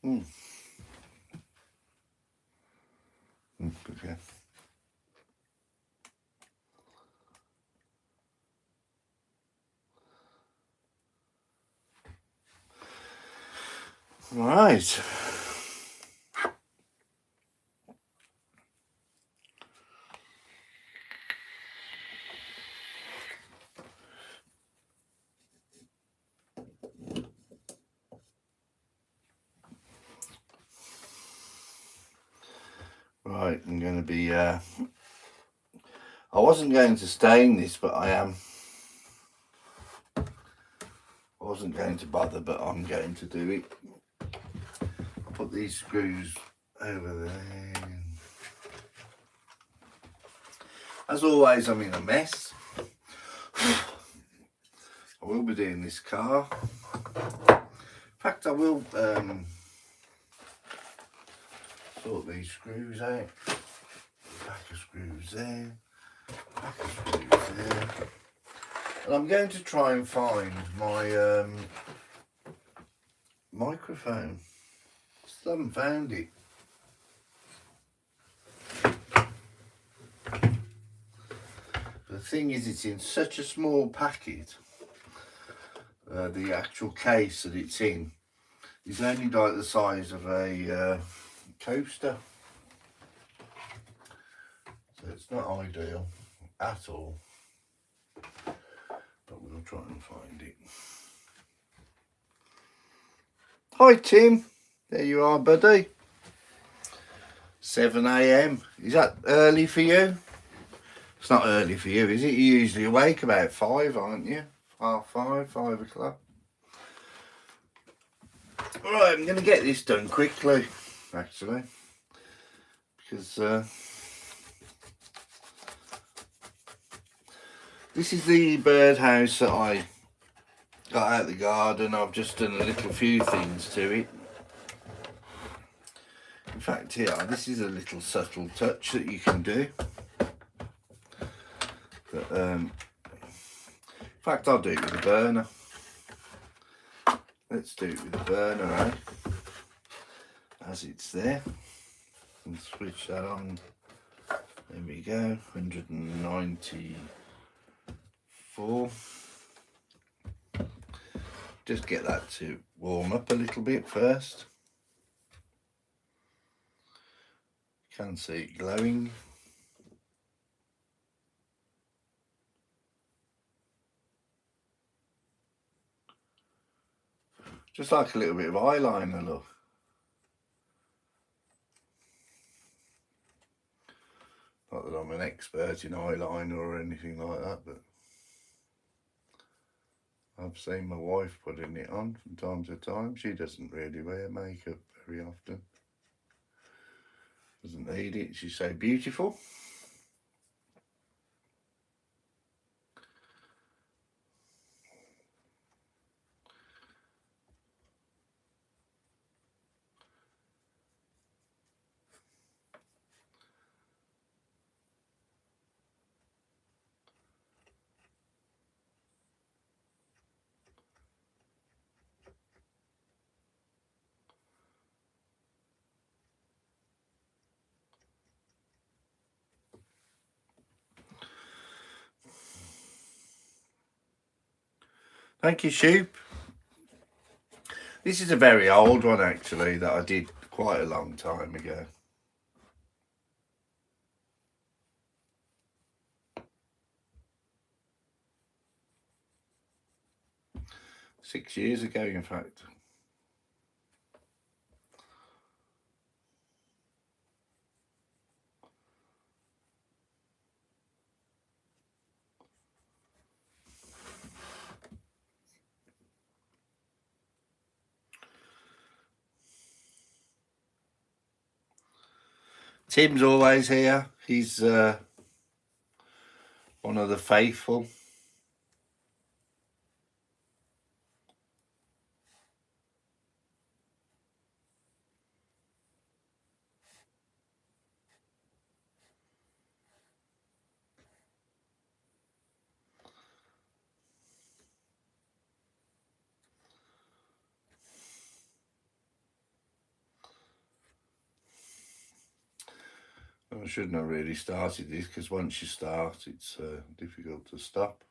Okay. Right. Right, I'm going to be, I wasn't going to stain this, but I am. I wasn't going to bother, but I'm going to do it. I'll put these screws over there. As always, I'm in a mess. I will be doing this car. In fact, I will sort these screws out. Pack of screws there. Pack of screws there. And I'm going to try and find my microphone. Still haven't found it. The thing is, it's in such a small packet. The actual case that it's in is only like the size of a coaster. So it's not ideal at all. But we'll try and find it. Hi Tim, there you are buddy. 7 AM, is that early for you? It's not early for you, is it? You're usually awake about 5, aren't you? 5:30, 5 o'clock. Alright, I'm going to get this done quickly, actually. Because this is the birdhouse that I got out of the garden. I've just done a little few things to it. In fact, here, this is a little subtle touch that you can do. But, in fact, I'll do it with a burner. Let's do it with a burner, eh? As it's there. And switch that on. There we go, 194. Just get that to warm up a little bit first. You can see it glowing. Just like a little bit of eyeliner, look. Not that I'm an expert in eyeliner or anything like that, but I've seen my wife putting it on from time to time. She doesn't really wear makeup very often. Doesn't need it, she's so beautiful. Thank you, Shoop. This is a very old one actually that I did quite a long time ago. Six years ago, in fact. Tim's always here. He's one of the faithful. I shouldn't have really started this, because once you start, it's difficult to stop.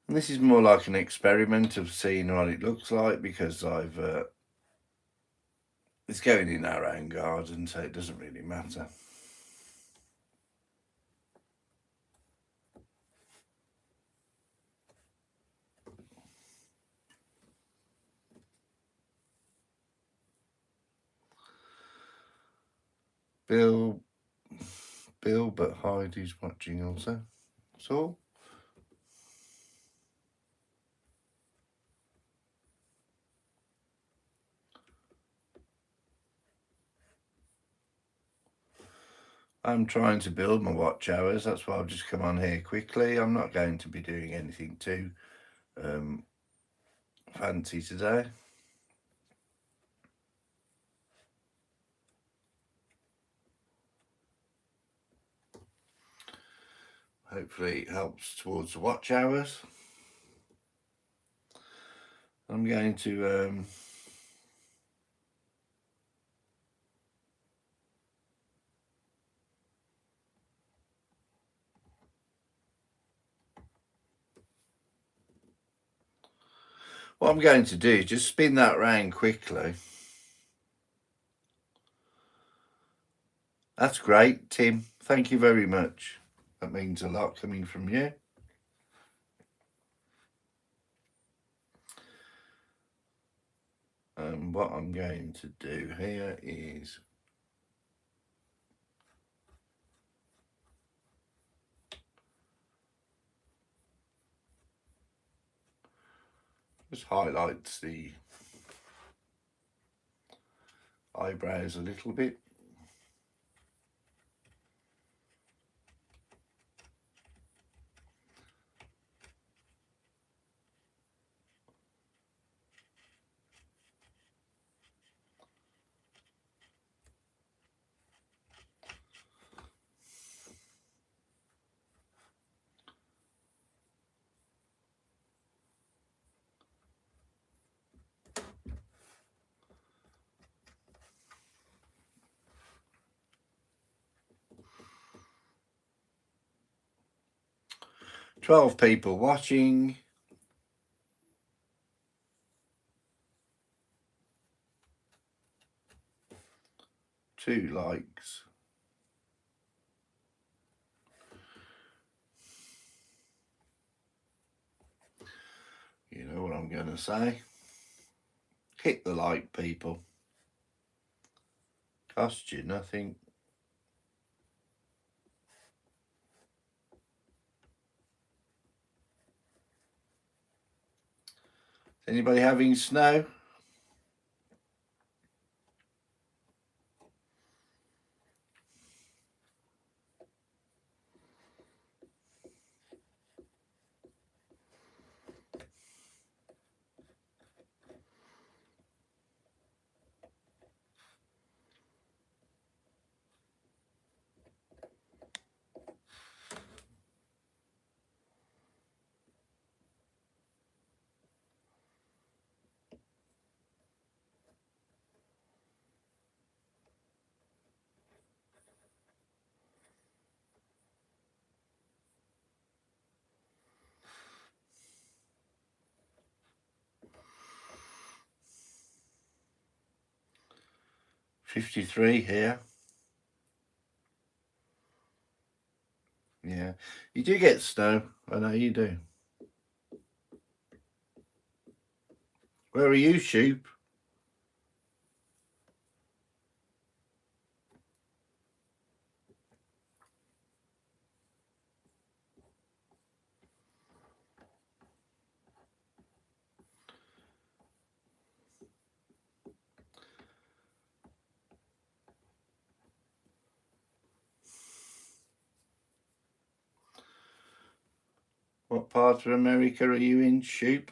And this is more like an experiment of seeing what it looks like, because it's going in our own garden, so it doesn't really matter. Bill, but Heidi's watching also. So, I'm trying to build my watch hours. That's why I've just come on here quickly. I'm not going to be doing anything too fancy today. Hopefully it helps towards the watch hours. I'm going to what I'm going to do is just spin that round quickly. That's great, Tim. Thank you very much. That means a lot coming from you. And what I'm going to do here is just highlights the eyebrows a little bit. "12 people watching. Two likes. You know what I'm going to say. Hit the like, people. Cost you nothing. Anybody having snow? $53 here. You do get snow, I know you do. Where are you, Shoop? What part of America are you in, Shoop?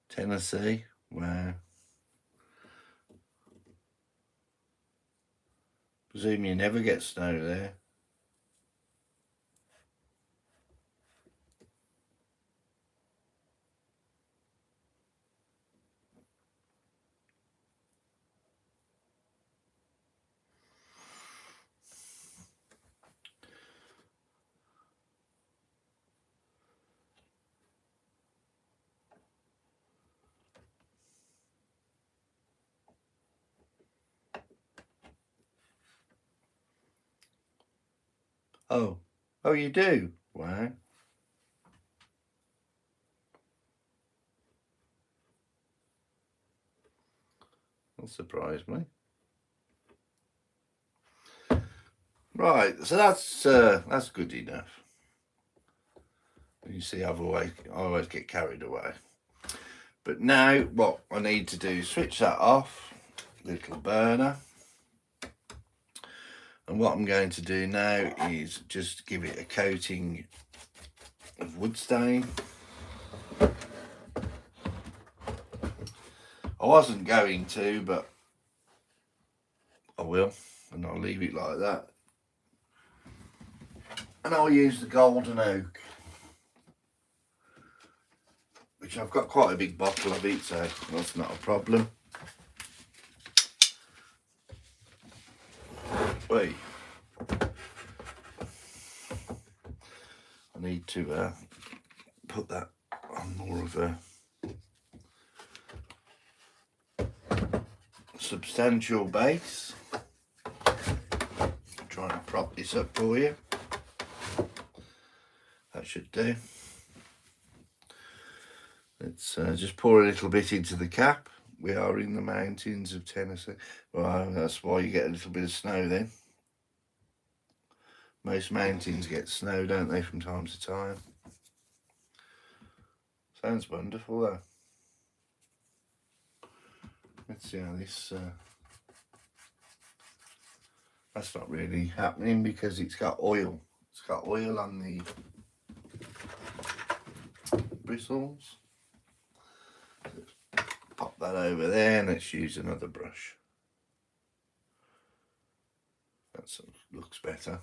Tennessee? Wow. Presume you never get snow there. Oh. Oh, you do? Wow. That surprised me. Right, so that's good enough. You see, I always get carried away. But now what I need to do is switch that off, little burner. And what I'm going to do now is just give it a coating of wood stain. I wasn't going to, but I will, and I'll leave it like that. And I'll use the golden oak, which I've got quite a big bottle of it, so that's not a problem. Wait, I need to put that on more of a substantial base. Trying to prop this up for you. That should do. Let's just pour a little bit into the cap. We are in the mountains of Tennessee. Well, that's why you get a little bit of snow then. Most mountains get snow, don't they, from time to time? Sounds wonderful though. Let's see how this... that's not really happening because it's got oil. It's got oil on the bristles. Pop that over there and let's use another brush. That looks better.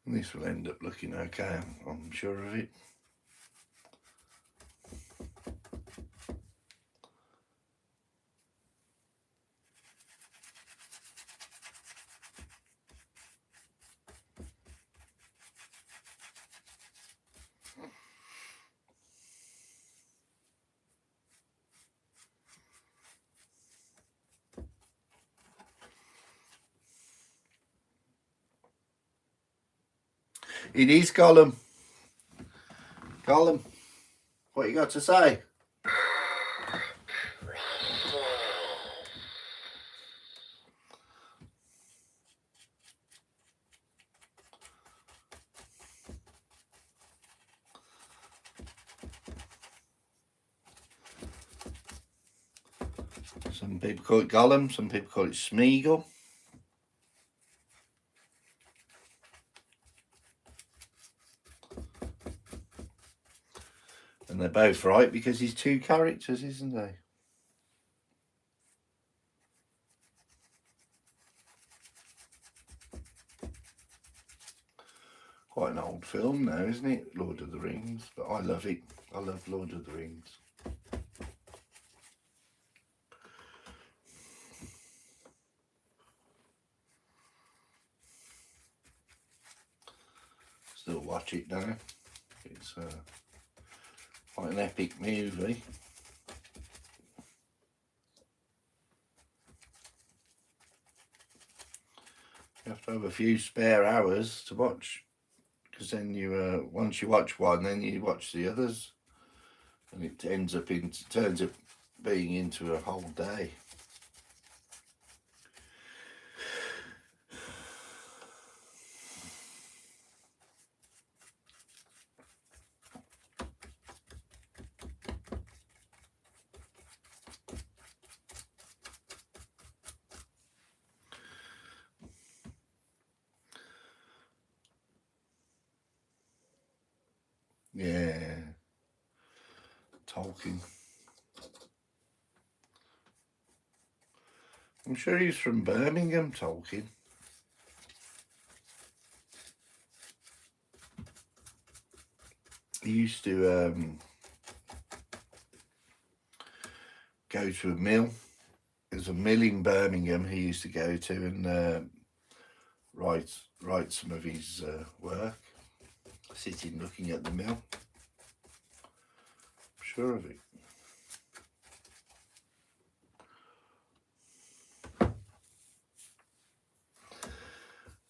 And this will end up looking okay, I'm sure of it. It is Gollum. Gollum, what you got to say? Some people call it Gollum, some people call it Smeagol. And they're both right because he's two characters, isn't he? Quite an old film now, isn't it? Lord of the Rings, but I love it. I love Lord of the Rings. still watch it now. It's quite an epic movie. You have to have a few spare hours to watch, because then you once you watch one, then you watch the others, and it turns up being into a whole day. Yeah, Tolkien. I'm sure he's from Birmingham, Tolkien. He used to go to a mill. There's a mill in Birmingham he used to go to and write some of his work, sitting looking at the mill. I'm sure of it.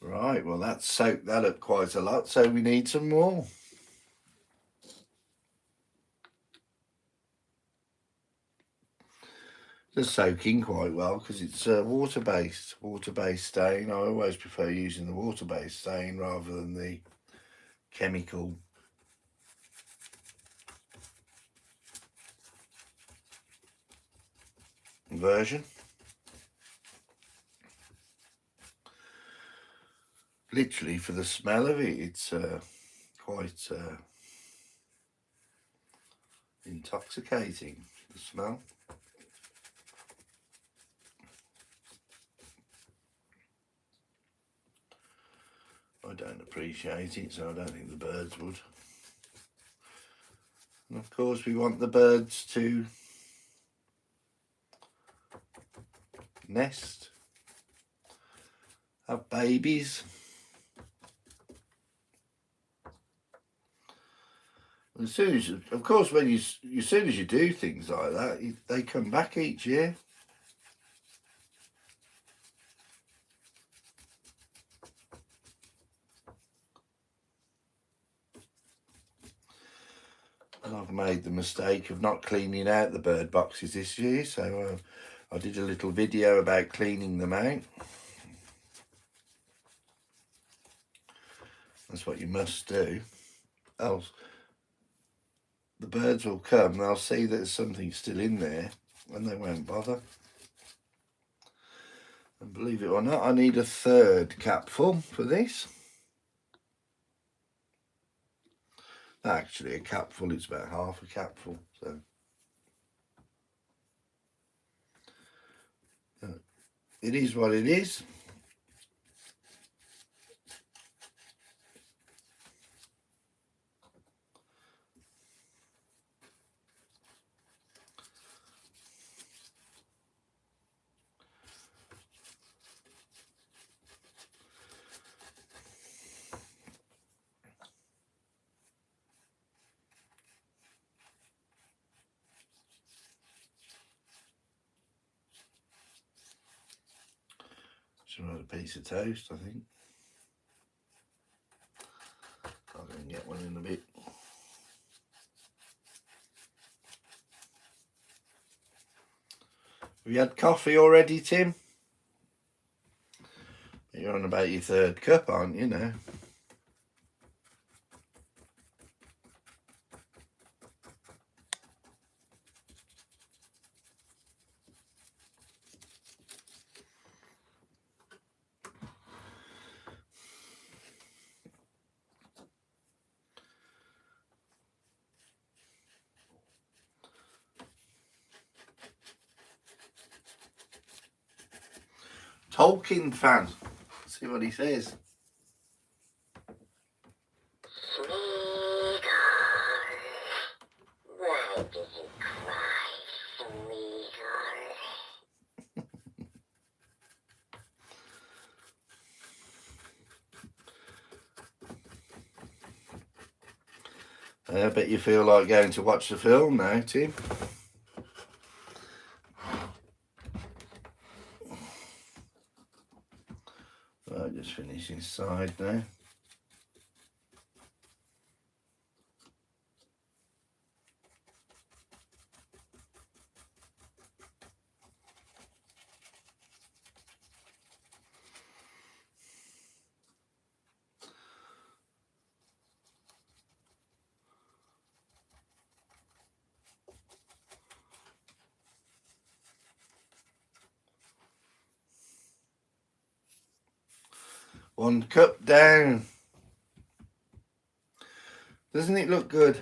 Right, well that's soaked that up quite a lot, so we need some more. It's soaking quite well because it's water-based stain. I always prefer using the water-based stain rather than the chemical version. Literally, for the smell of it, it's quite intoxicating, the smell. I don't appreciate it, so I don't think the birds would. And of course we want the birds to nest, have babies. As soon as, of course, as soon as you do things like that, they come back each year. And I've made the mistake of not cleaning out the bird boxes this year, so I did a little video about cleaning them out. That's what you must do, else the birds will come, they'll see that there's something still in there and they won't bother. And believe it or not, I need a third capful for this. Actually, a capful, it's about half a capful, so it is what it is. Should have a piece of toast, I think. I'll go and get one in a bit. Have you had coffee already, Tim? You're on about your third cup, aren't you now? Tolkien fan. Let's see what he says. Why did you cry, Smeagol? I bet you feel like going to watch the film now, Tim. Right, just finish inside now. One cup down. Doesn't it look good?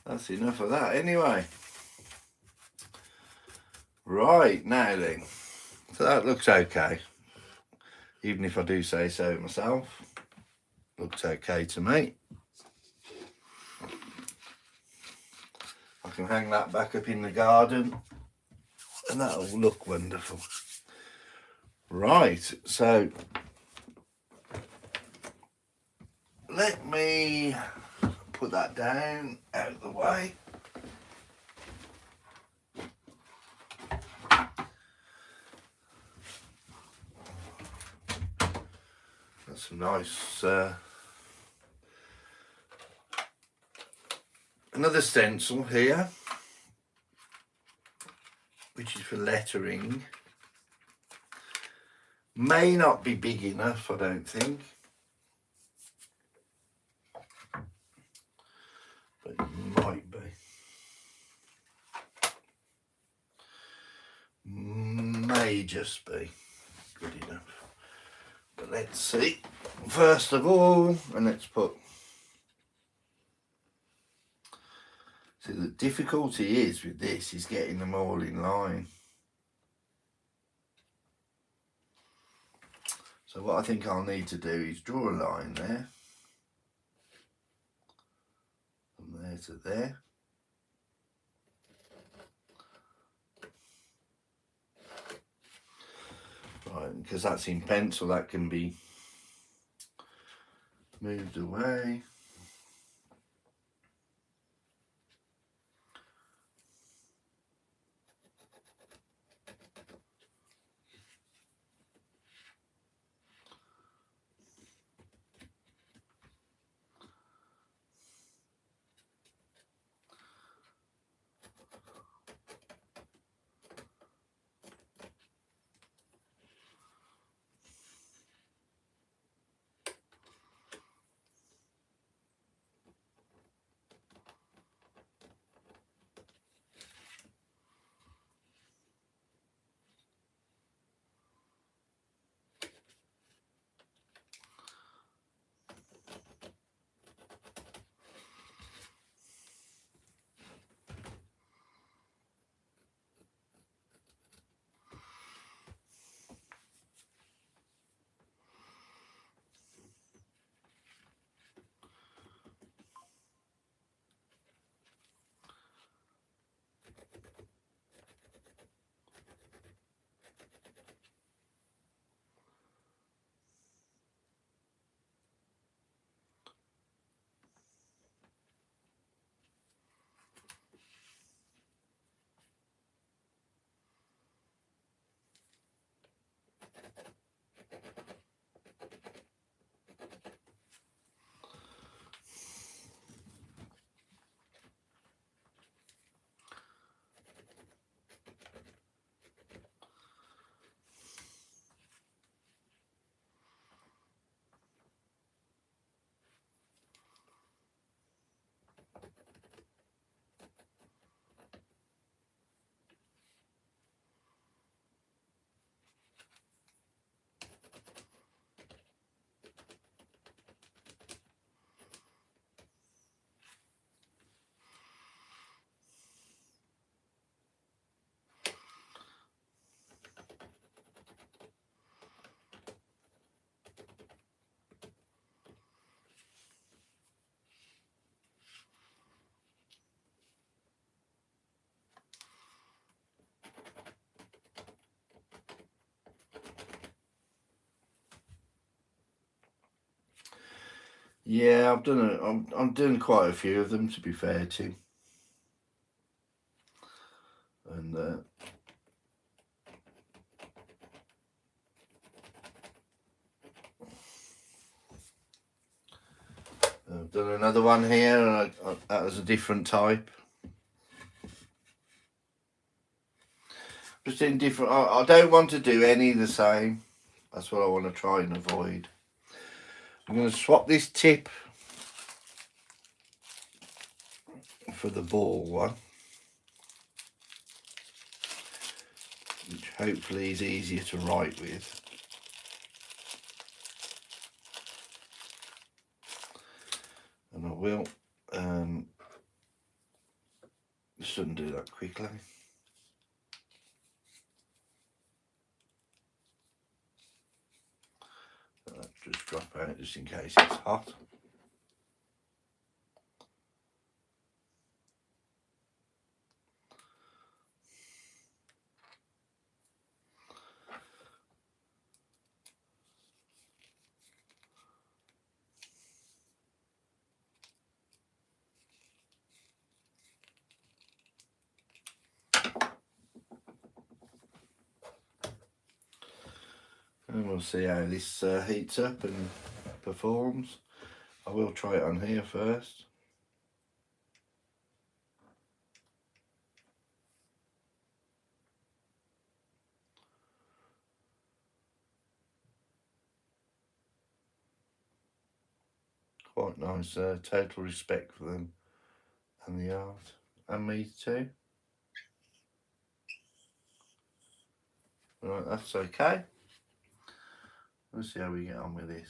That's enough of that anyway. Right, now then. So that looks okay. Even if I do say so myself. Looks okay to me. I can hang that back up in the garden and that'll look wonderful. Right, so let me put that down out of the way. That's some nice another stencil here, which is for lettering. May not be big enough, I don't think, but it might be. May just be good enough. But let's see. First of all, and let's put. See, the difficulty is with this is getting them all in line. So what I think I'll need to do is draw a line there, from there to there. Right, because that's in pencil, that can be moved away. Yeah, I've done it. I'm doing quite a few of them, to be fair, Tim. And I've done another one here, and that was a different type. Just in different. I don't want to do any the same. That's what I want to try and avoid. I'm going to swap this tip for the ball one, which hopefully is easier to write with. And I will just undo that quickly. Just drop out just in case it's hot. And we'll see how this heats up and performs. I will try it on here first. Quite nice, total respect for them and the art, and me too. Right, that's okay. Let's see how we get on with this.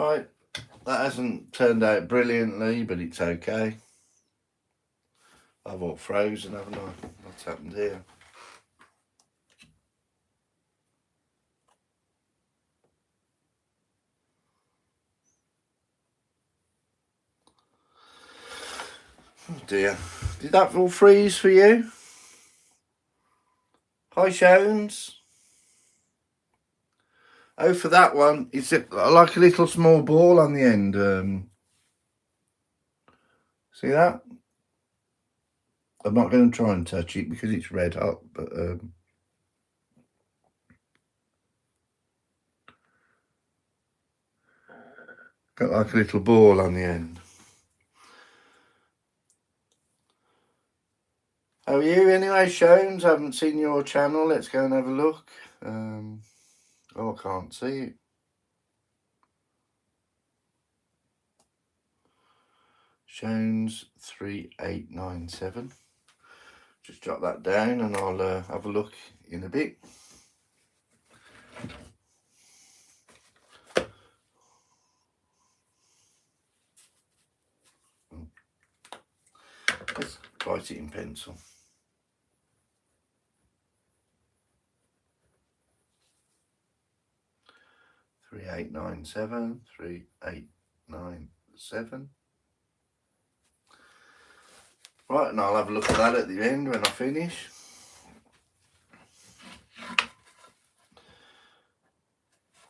Right, that hasn't turned out brilliantly, but it's okay. I've all frozen, haven't I? What's happened here? Oh dear. Did that all freeze for you? Hi, Shones. Oh, for that one, it's like a little small ball on the end. See that? I'm not going to try and touch it because it's red hot, but got like a little ball on the end. How are you anyway, Shones? I haven't seen your channel. Let's go and have a look. Oh, I can't see it. Shones 3897. Just jot that down and I'll have a look in a bit. Let's write it in pencil. 3897, 3897. Right, and I'll have a look at that at the end when I finish.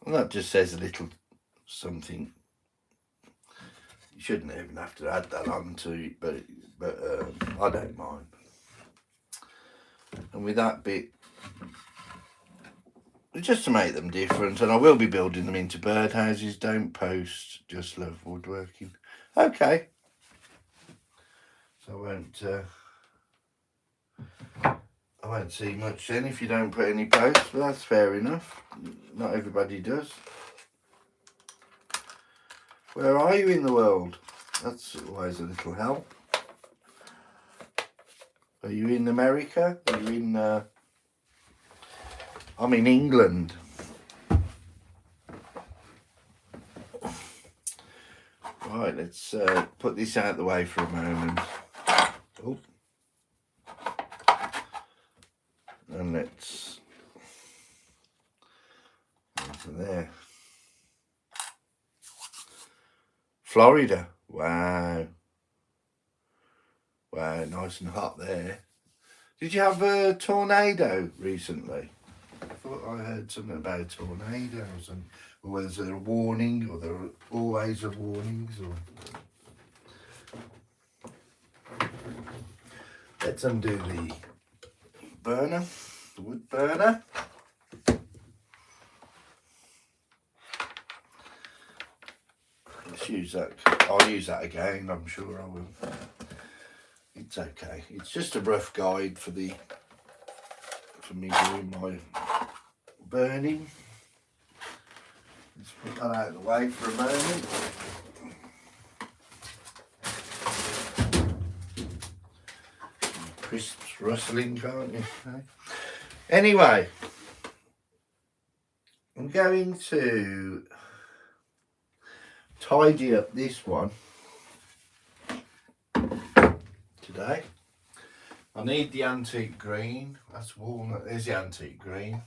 And that just says a little something. You shouldn't even have to add that on to it, but I don't mind. And with that bit, just to make them different, and I will be building them into birdhouses. Don't post, just love woodworking. Okay. So I won't see much then if you don't put any posts, but that's fair enough. Not everybody does. Where are you in the world? That's always a little help. Are you in America? Are you in... I'm in England. Right, let's put this out the way for a moment. Oh. And let's... Into there. Florida. Wow. Wow, nice and hot there. Did you have a tornado recently? I thought I heard something about tornadoes and whether there's a warning or there are always a warnings or... Let's undo the burner, the wood burner. Let's use that. I'll use that again, I'm sure I will. It's okay. It's just a rough guide for me doing my burning. Let's put that out of the way for a moment. Crisps rustling, can't you? Anyway, I'm going to tidy up this one today. I need the antique green. That's walnut. There's the antique green.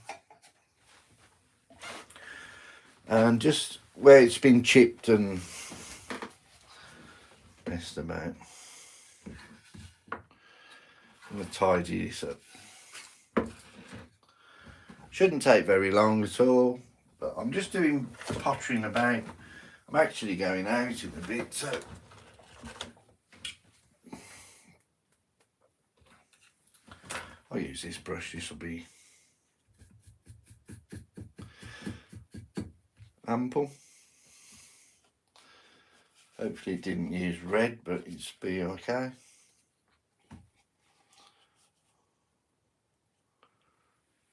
And just where it's been chipped and messed about, I'm going to tidy this up. Shouldn't take very long at all, but I'm just doing pottering about. I'm actually going out in a bit, so I'll use this brush. This will be ample. Hopefully it didn't use red, but it's be okay.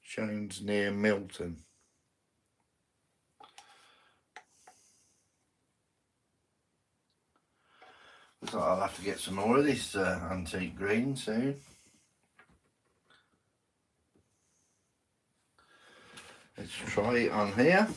Shones near Milton. Looks like I'll have to get some more of this antique green soon. Let's try it on here.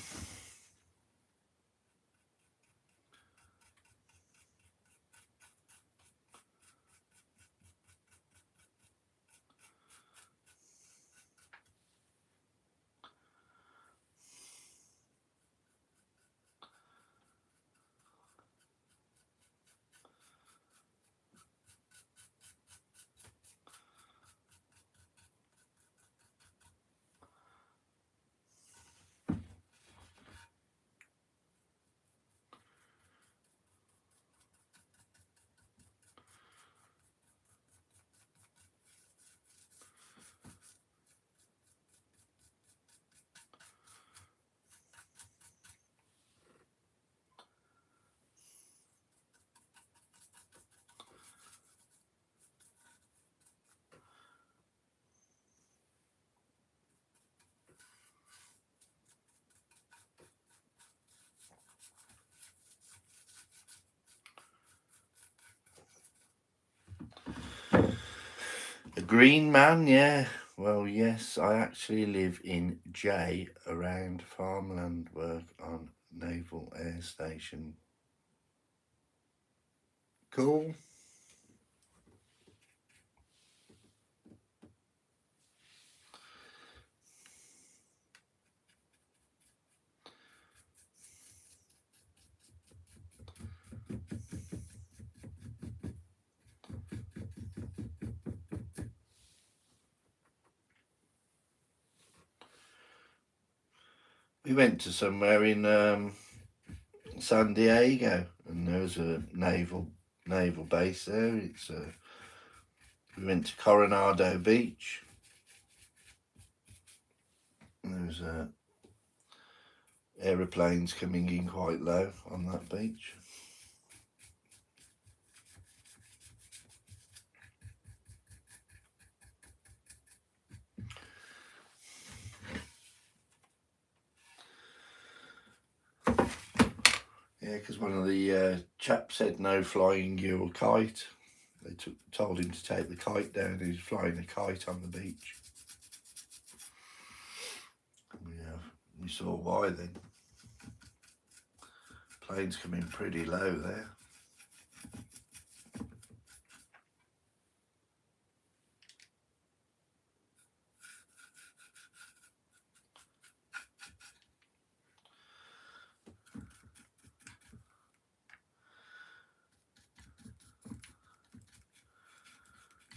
Green Man, yeah. Well, yes, I actually live in J around farmland work on Naval Air Station. Cool. We went to somewhere in San Diego, and there was a naval base there. We went to Coronado Beach. And there was aeroplanes coming in quite low on that beach. Yeah, because one of the chaps said no flying your kite. They told him to take the kite down. He was flying a kite on the beach. We saw why then. Planes come in pretty low there.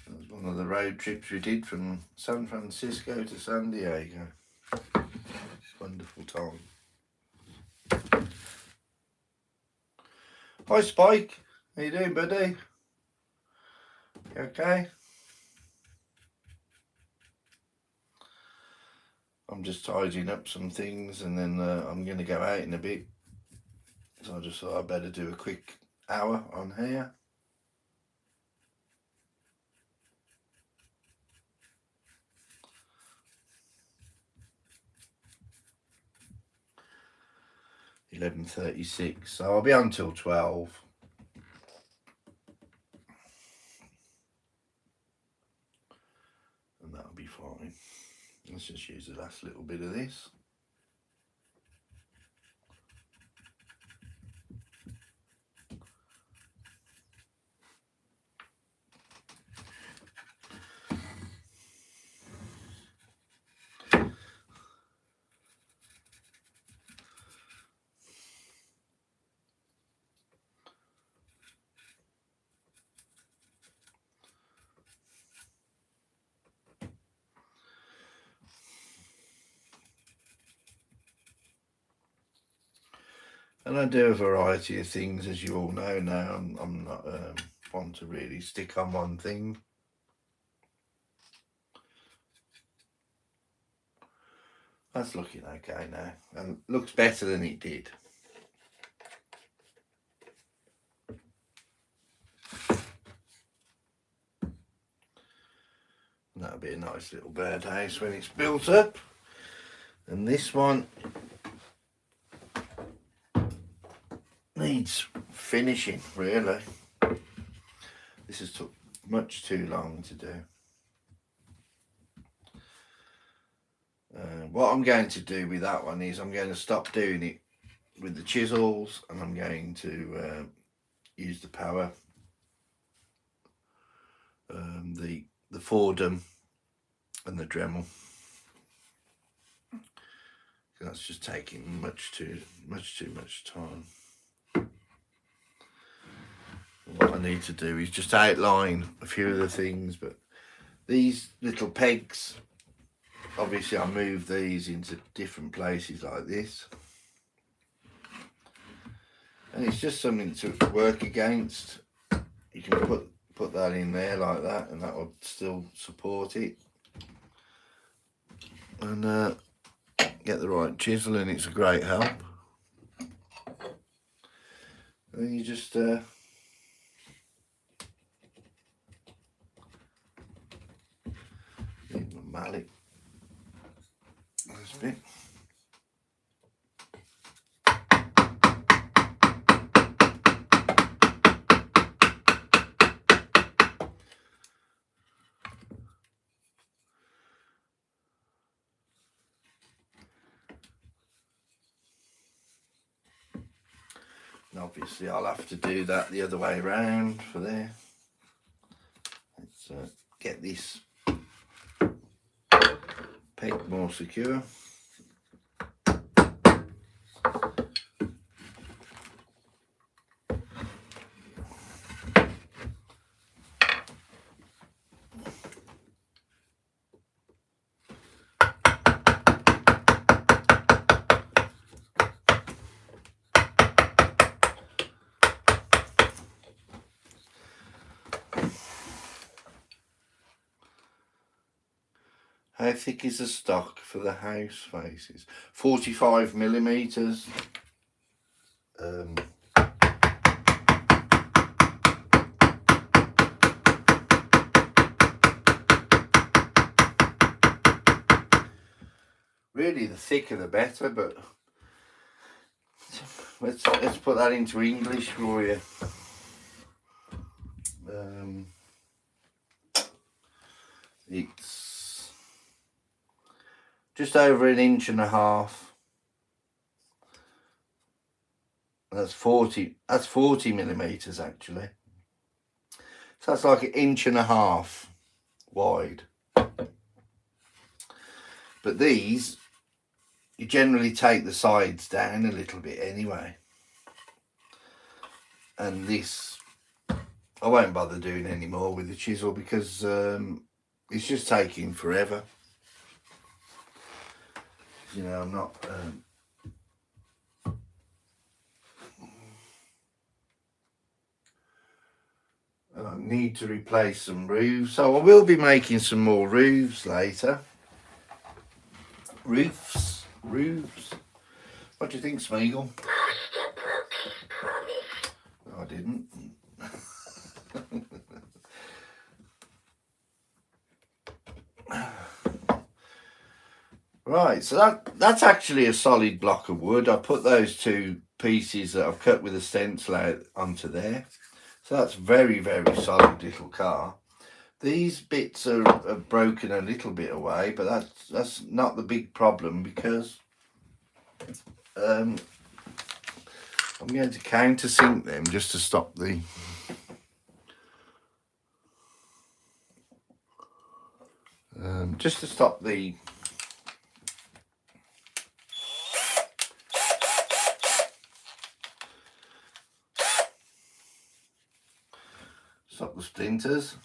That was one of the road trips we did from San Francisco to San Diego. Wonderful time. Hi Spike, how you doing, buddy? You okay? I'm just tidying up some things, and then I'm going to go out in a bit. So I just thought I'd better do a quick hour on here. $11:36, so I'll be on till 12. And that'll be fine. Let's just use the last little bit of this. And I do a variety of things, as you all know now. I'm not one to really stick on one thing. That's looking okay now, and looks better than it did. And that'll be a nice little birdhouse when it's built up. And this one needs finishing, really. This has took much too long to do. What I'm going to do with that one is I'm going to stop doing it with the chisels, and I'm going to use the power, the Fordham and the Dremel. That's just taking much too much time. What I need to do is just outline a few of the things, but these little pegs, obviously I move these into different places like this, and it's just something to work against. You can put that in there like that, and that will still support it, and get the right chisel, and it's a great help. And then you just need my mallet. This bit. obviously I'll have to do that the other way around for there. Let's get this peg more secure. How thick is the stock for the house faces? 45 millimeters. Really, the thicker the better, but let's put that into English for you. It's just over 1.5 inches. That's 40 millimeters actually. So that's like 1.5 inches wide. But these, you generally take the sides down a little bit anyway. And this, I won't bother doing any more with the chisel because it's just taking forever. You know, I'm not... I need to replace some roofs, so I will be making some more roofs later. Roofs. What do you think, Smeagol? I didn't. Right, so that's actually a solid block of wood. I put those 2 pieces that I've cut with a stencil out onto there. So that's very, very solid little car. These bits are broken a little bit away, but that's not the big problem because I'm going to countersink them just to stop the stop the splinters.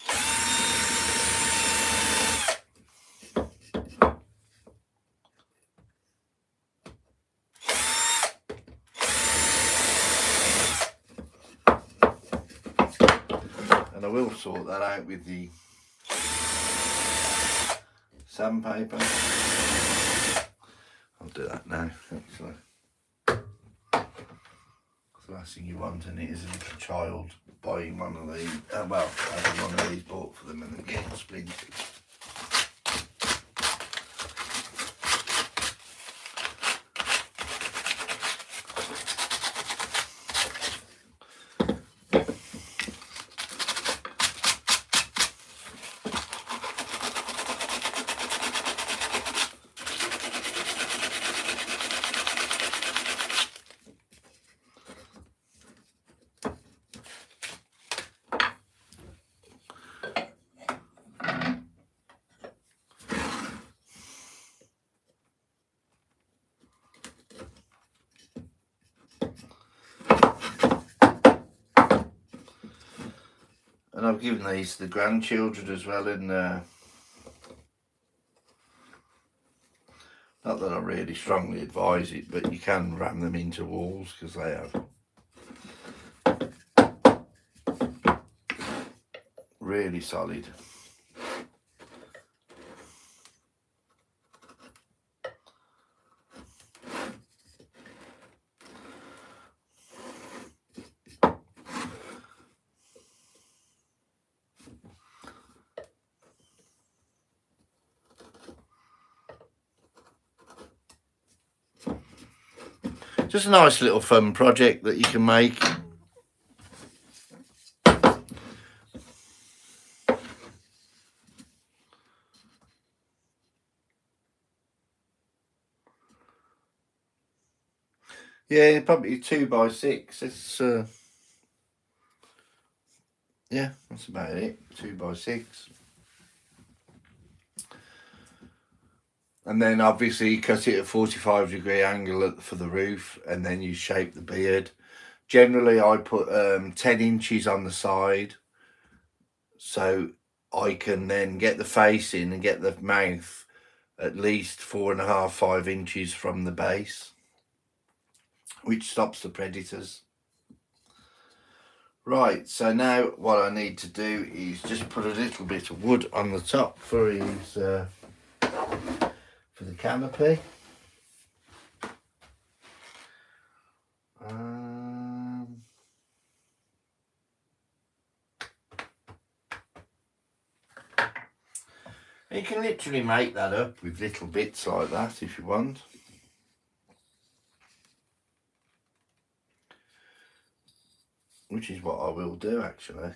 And I will sort that out with the sandpaper. I'll do that now, actually. The last thing you want in it is a little child buying one of these, well, having one of these bought for them and then getting splintered. And I've given these to the grandchildren as well, and not that I really strongly advise it, but you can ram them into walls because they are really solid. Just a nice little fun project that you can make. Yeah, probably 2x6. It's yeah, that's about it. 2x6. And then obviously you cut it at 45-degree angle for the roof, and then you shape the beard. Generally, I put 10 inches on the side, so I can then get the face in and get the mouth at least 4.5, 5 inches from the base, which stops the predators. Right, so now what I need to do is just put a little bit of wood on the top for his for the canopy. You can literally make that up with little bits like that if you want. Which is what I will do actually.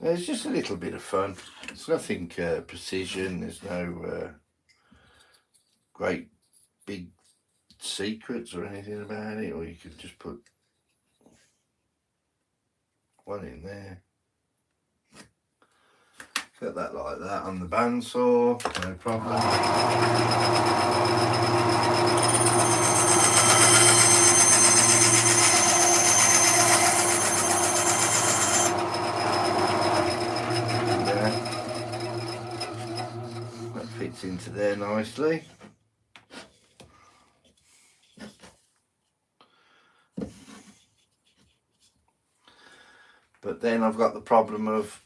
It's just a little bit of fun. It's nothing precision. There's no great big secrets or anything about it. Or you could just put one in there. Get that like that on the bandsaw, no problem. That fits into there nicely. But then I've got the problem of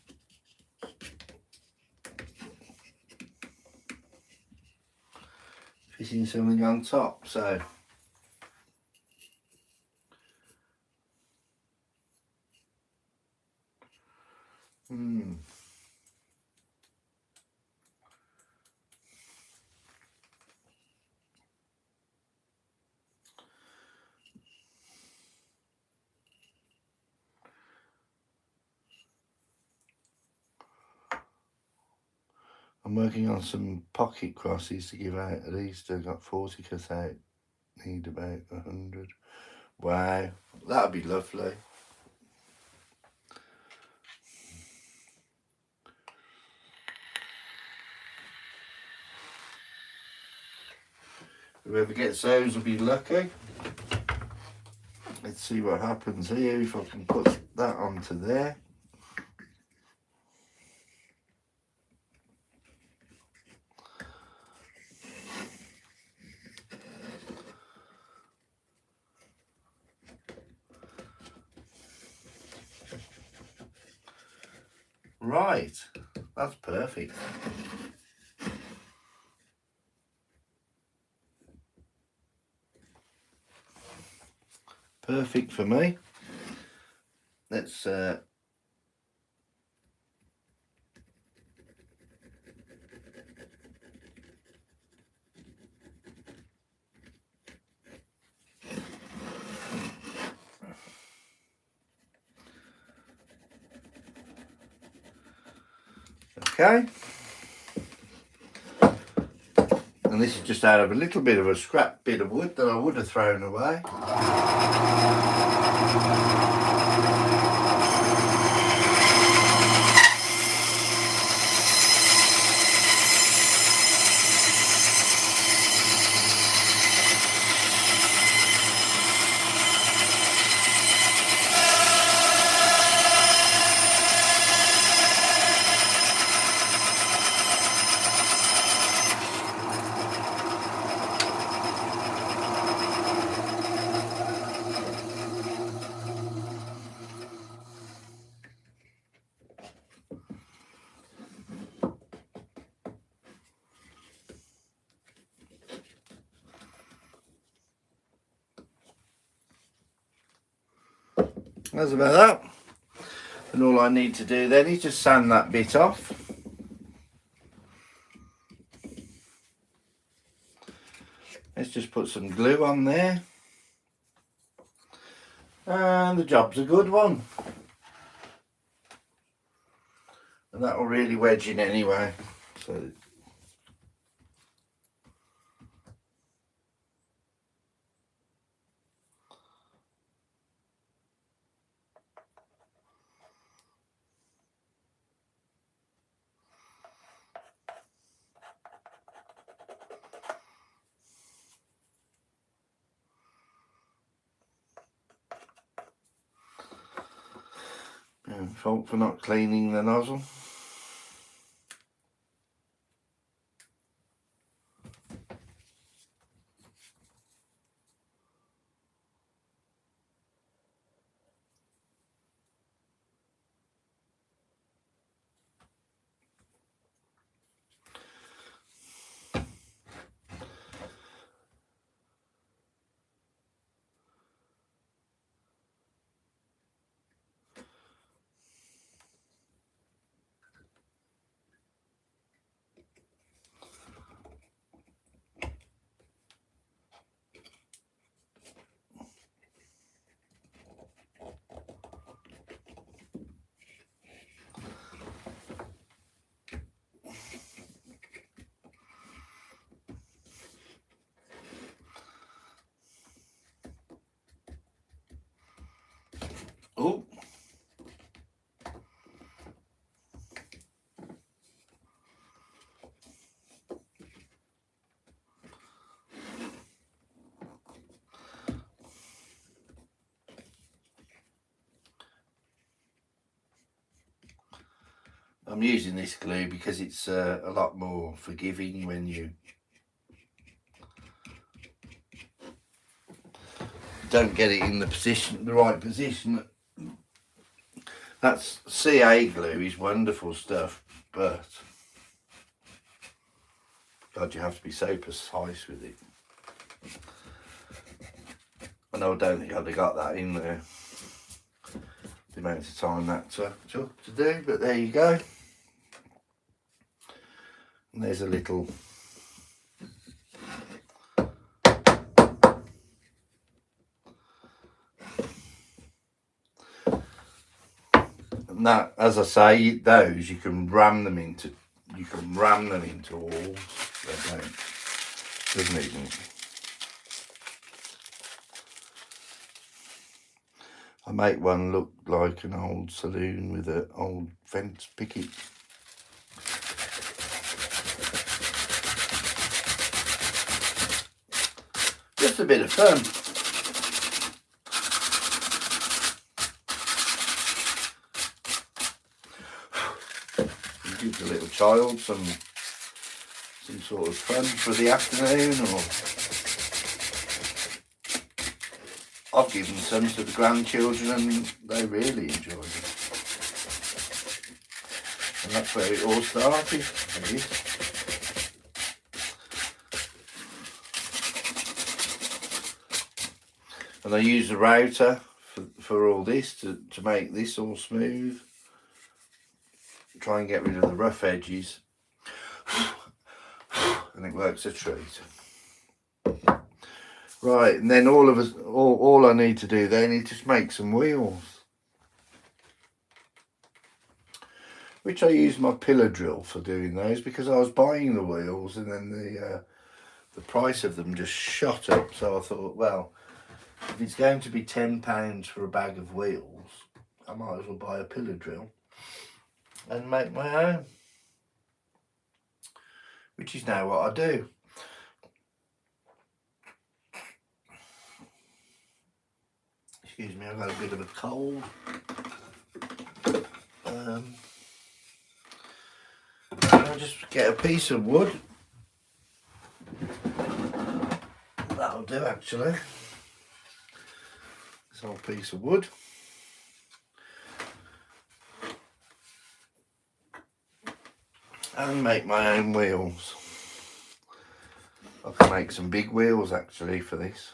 fitting something on top, so I'm working on some pocket crosses to give out at least. I've got 40 cut out, need about 100. Wow, that'd be lovely. Whoever gets those will be lucky. Let's see what happens here if I can put that onto there. Right, that's perfect. Perfect for me. Let's okay. And this is just out of a little bit of a scrap bit of wood that I would have thrown away. That's about that. And all I need to do then is just sand that bit off. Let's just put some glue on there. And the job's a good one. And that will really wedge in anyway. So fault for not cleaning the nozzle. Oh, I'm using this glue because it's a lot more forgiving when you don't get it in the right position. That's CA glue is wonderful stuff, but God, you have to be so precise with it. I know I don't think I'd have got that in there, the amount of time that took to do, but there you go. And there's a little and that, as I say, those you can ram them into walls. They don't, doesn't even. I make one look like an old saloon with an old fence picket. Just a bit of fun. Give the little child some sort of fun for the afternoon, or I've given some to the grandchildren and they really enjoy it. And that's where it all started, really. And I use the router for all this to make this all smooth. Try and get rid of the rough edges. And it works a treat. Right, and then all I need to do then is just make some wheels, which I use my pillar drill for doing those, because I was buying the wheels and then the price of them just shot up. So I thought, well, if it's going to be £10 for a bag of wheels, I might as well buy a pillar drill and make my own, which is now what I do. Excuse me, I've got a bit of a cold. I'll just get a piece of wood. That'll do, actually. This whole piece of wood. And make my own wheels. I can make some big wheels actually for this.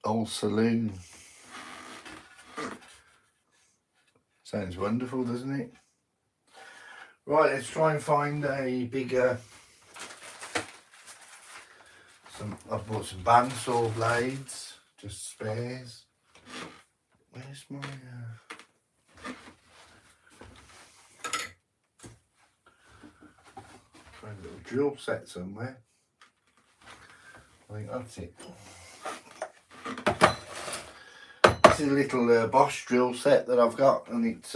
Old saloon. Sounds wonderful, doesn't it? Right, let's try and find a bigger. I've bought some bandsaw blades, just spares. Where's my find a little drill set somewhere. I think that's it. This is a little Bosch drill set that I've got, and it's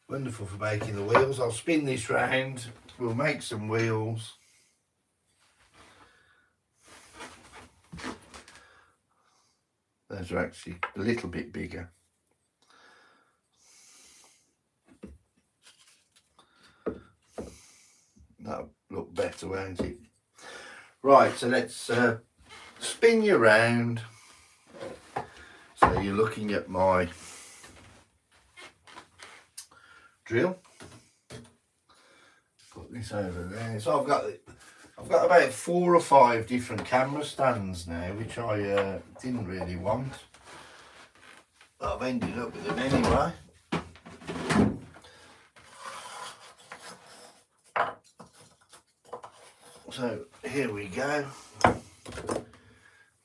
wonderful for making the wheels. I'll spin this round, we'll make some wheels, Those are actually a little bit bigger. That'll look better, won't it? Right, so let's spin you round. So you're looking at my drill. Put this over there. So I've got about 4 or 5 different camera stands now, which I didn't really want. But I've ended up with them anyway. So here we go.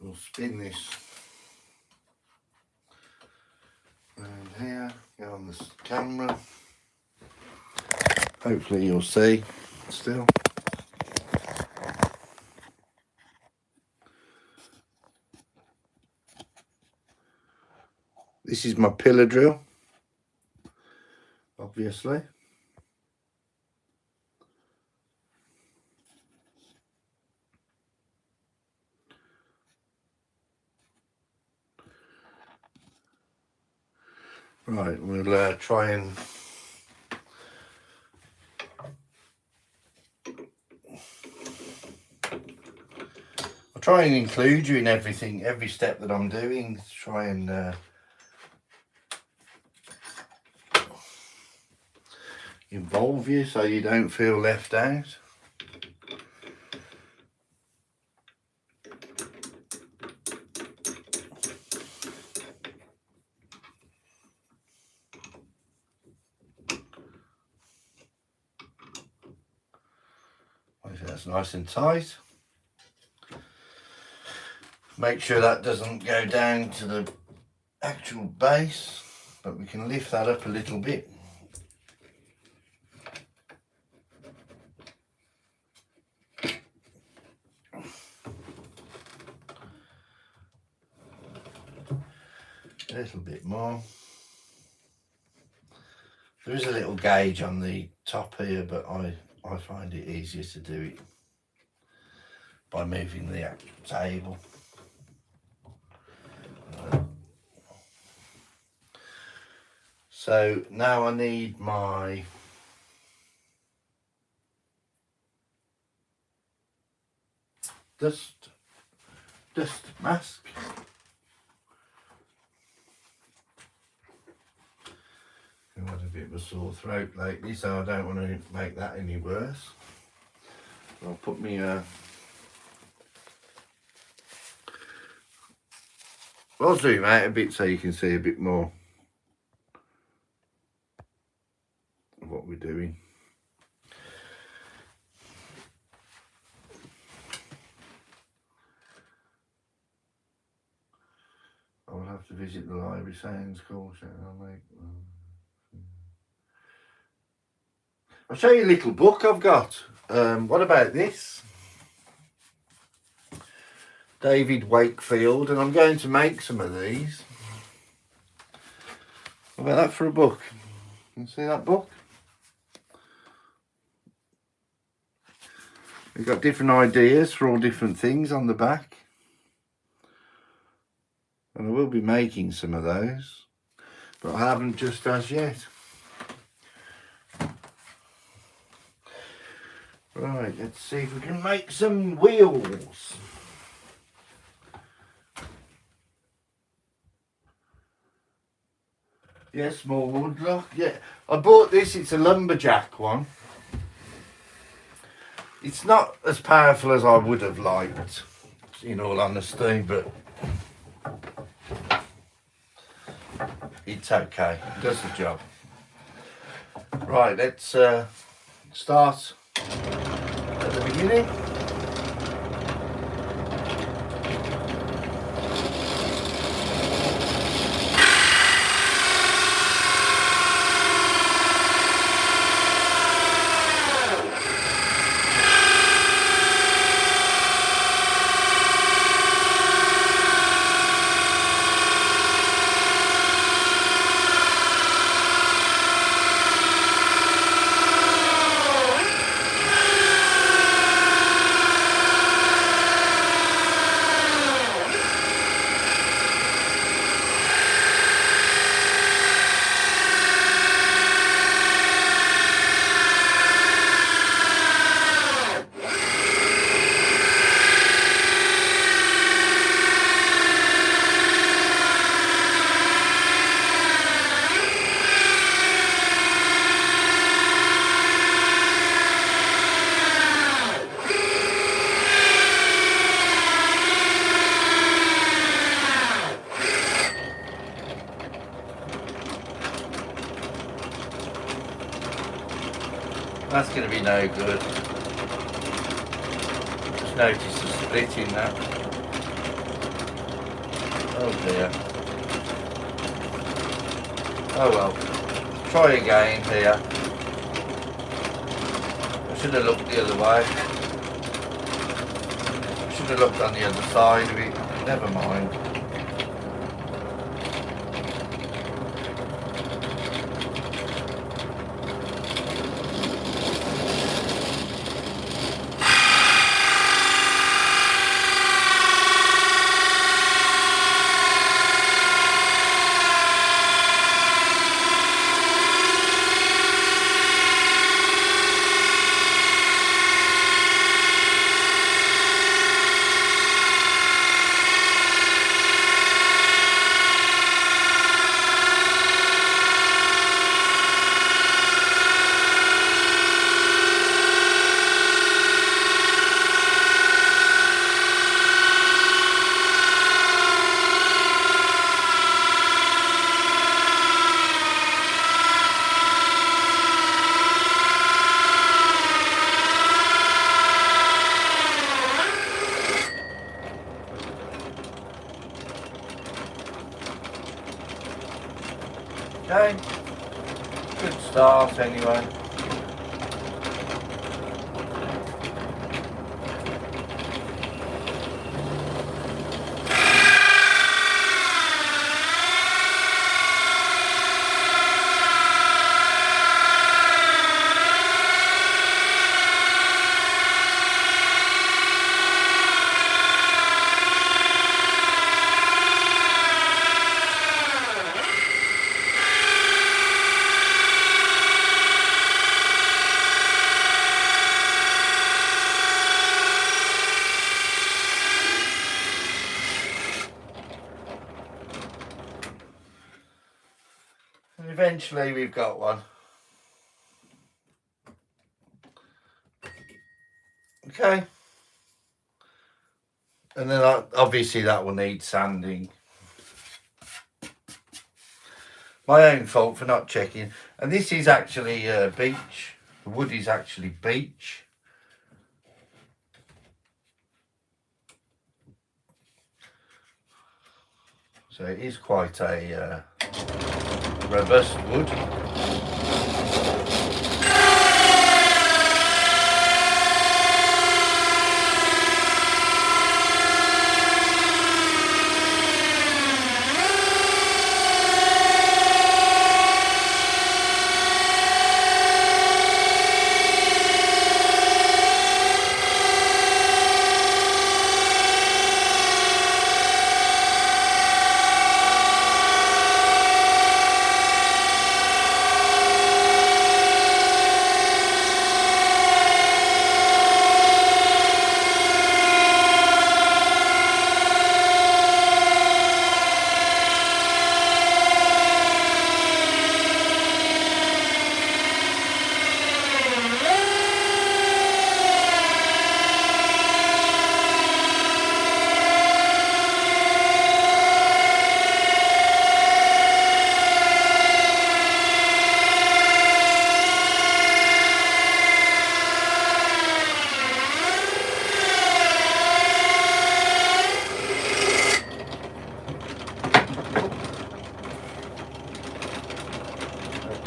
We'll spin this around here, go on this camera. Hopefully you'll see still. This is my pillar drill, obviously. Right, we'll try and I'll try and include you in everything, every step that I'm doing. Try and involve you so you don't feel left out. That's nice and tight. Make sure that doesn't go down to the actual base, but we can lift that up a little bit. A little bit more. There is a little gauge on the top here, but I find it easier to do it by moving the actual table. So now I need my dust mask. I've had a bit of a sore throat lately, so I don't want to make that any worse. I'll put me I'll zoom out a bit so you can see a bit more of what we're doing. I will have to visit the library. Sounds cool. I'll show you a little book I've got. What about this? David Wakefield, and I'm going to make some of these. What about that for a book? You see that book? We've got different ideas for all different things on the back. And I will be making some of those, but I haven't just as yet. Right, let's see if we can make some wheels. Yeah, small wood lock. Yeah, I bought this. It's a lumberjack one. It's not as powerful as I would have liked, in all honesty, but it's okay. It does the job. Right, let's start at the beginning. That's going to be no good. Just notice the split in that. Oh dear. Oh well. Try again here. I should have looked the other way. I should have looked on the other side of it. Never mind. Okay, good start anyway. And eventually we've got one. Okay. And then obviously that will need sanding. My own fault for not checking. And this is actually beech. The wood is actually beech. So it is quite a robust wood.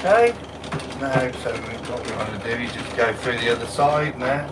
Okay, now so what we want to do is just go through the other side now.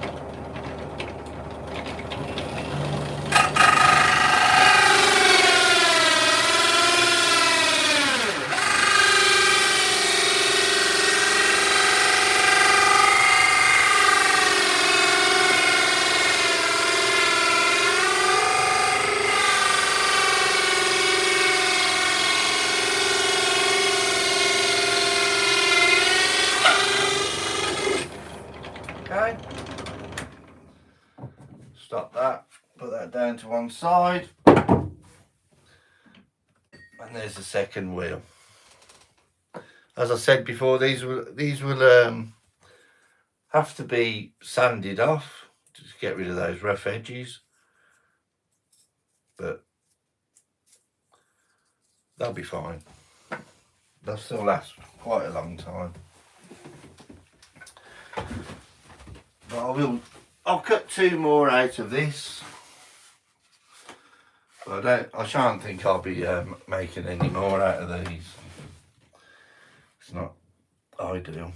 Okay, stop that, put that down to one side, and there's the second wheel. As I said before, these will have to be sanded off to get rid of those rough edges, but they'll be fine. They'll still last quite a long time. So I'll cut 2 more out of this. But I shan't think I'll be making any more out of these. It's not ideal.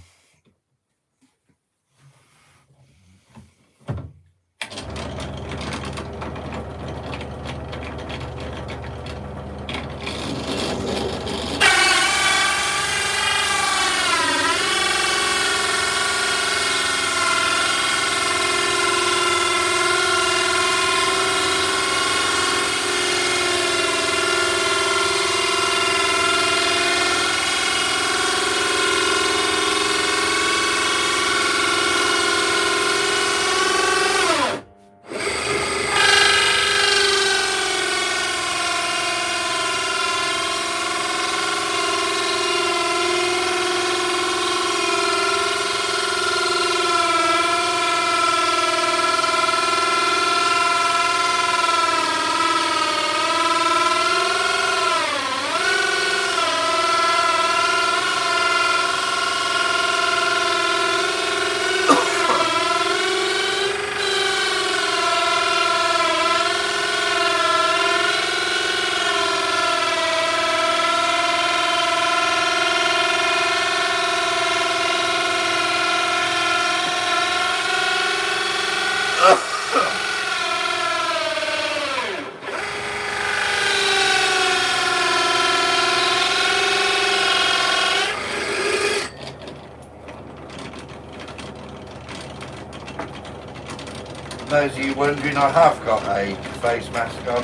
Those of you wondering, I have got a face mask on.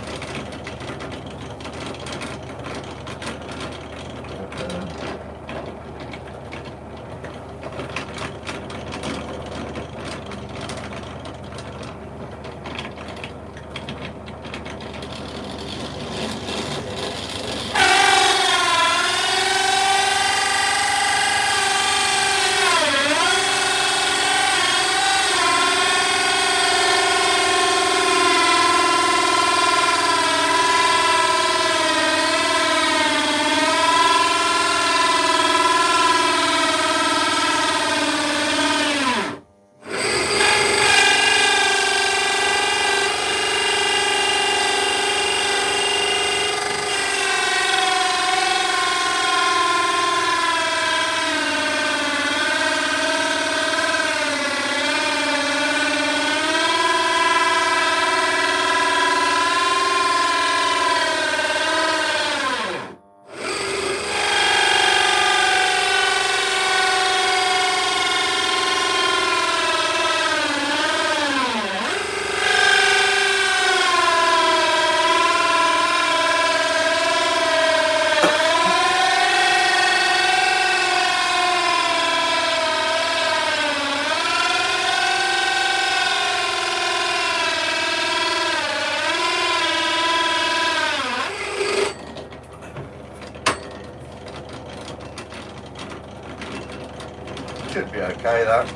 Should be okay, that.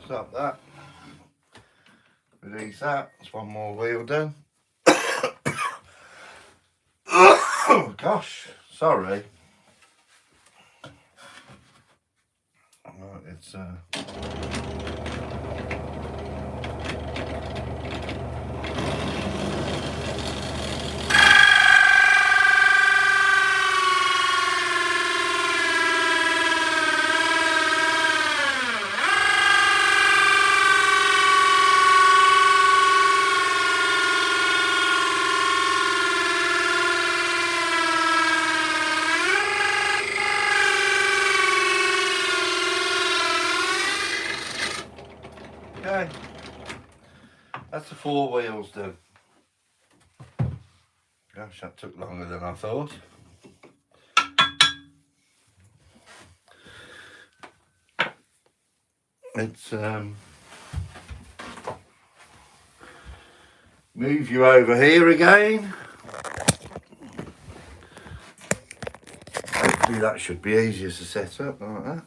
Stop that. Release that. That's one more wheel done. Oh gosh, sorry. Right, it's okay. That's the 4 wheels done. Gosh, that took longer than I thought. let's move you over here again. Hopefully that should be easier to set up like that.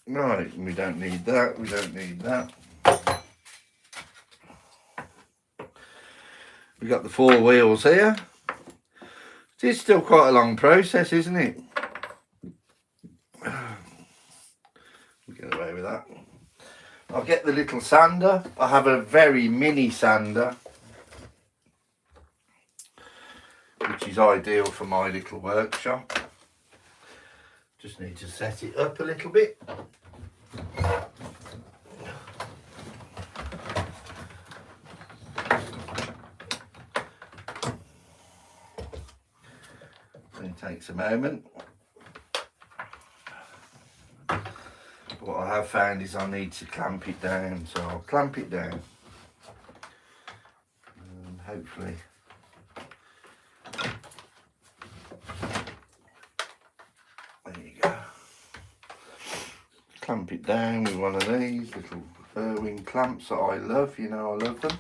Right, we don't need that, we don't need that. We got the 4 wheels here. It's still quite a long process, isn't it? We get away with that. I'll get the little sander. I have a very mini sander, which is ideal for my little workshop. Just need to set it up a little bit. It takes a moment. What I have found is I need to clamp it down, so I'll clamp it down and hopefully there you go. Clamp it down with one of these little Irwin clamps that I love, you know I love them.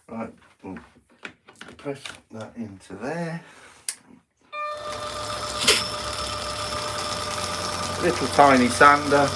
Right, we'll press that into there. Little tiny sander.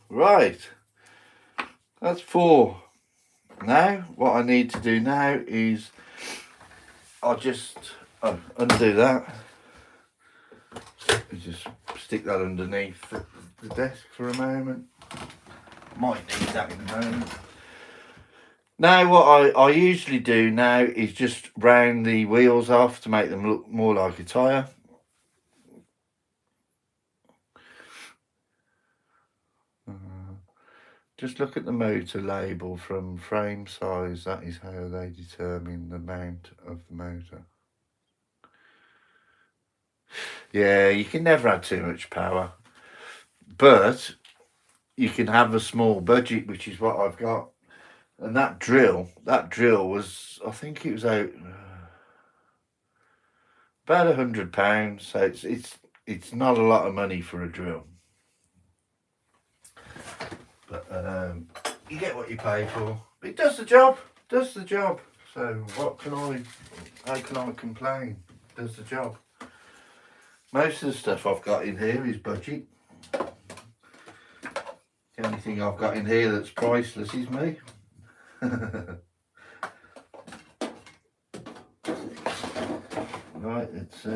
Right, that's 4. Now what I need to do now is I'll just undo that. Just stick that underneath the desk for a moment. Might need that in a moment. Now what I usually do now is just round the wheels off to make them look more like a tyre. Just look at the motor label from frame size. That is how they determine the mount of the motor. Yeah, you can never have too much power, but you can have a small budget, which is what I've got. And that drill was, I think it was out about £100. So it's not a lot of money for a drill, but you get what you pay for. But it does the job. Does the job. So how can I complain? Does the job. Most of the stuff I've got in here is budget. The only thing I've got in here that's priceless is me. Right, it's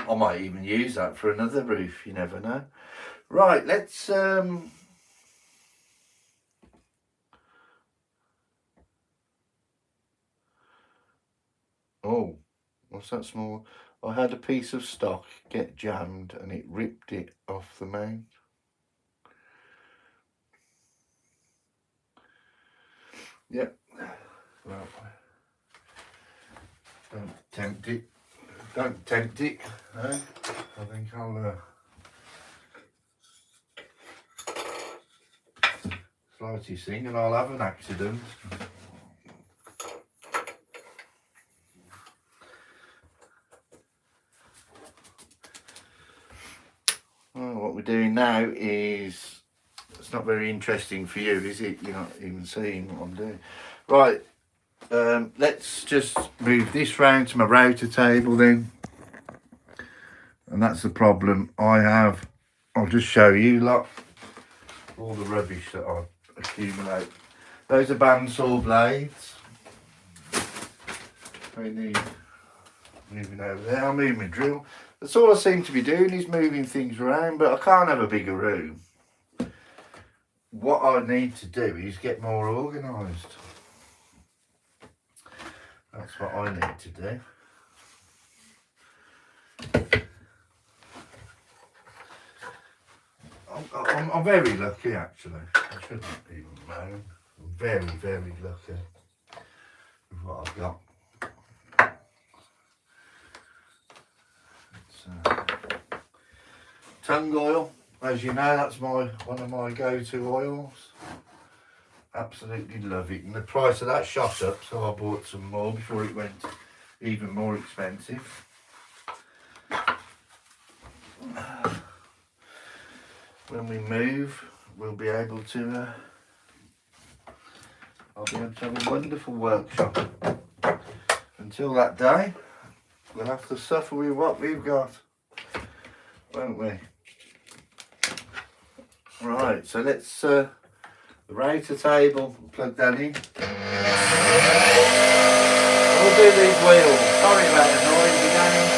I might even use that for another roof, you never know. Right, let's oh, what's that small? I had a piece of stock get jammed and it ripped it off the mount. Yep. Well, don't tempt it. Don't tempt it. Eh? I think I'll slightest thing and I'll have an accident. Well, what we're doing now is, it's not very interesting for you, is it? You're not even seeing what I'm doing. Right, let's just move this round to my router table then. And that's the problem I have. I'll just show you lot all the rubbish that I accumulate. Those are bandsaw blades. They need moving over there. I'll move my drill. That's all I seem to be doing is moving things around, but I can't have a bigger room. What I need to do is get more organised. That's what I need to do. I'm very lucky actually. I shouldn't even moan. I'm very, very lucky with what I've got. Tung oil, as you know, that's one of my go-to oils. Absolutely love it, and the price of that shot up, so I bought some more before it went even more expensive. When we move, we'll be able to I'll be able to have a wonderful workshop. Until that day, we'll have to suffer with what we've got, won't we? Right, so let's the router table, plug that in. We'll do these wheels. Sorry about the noise again.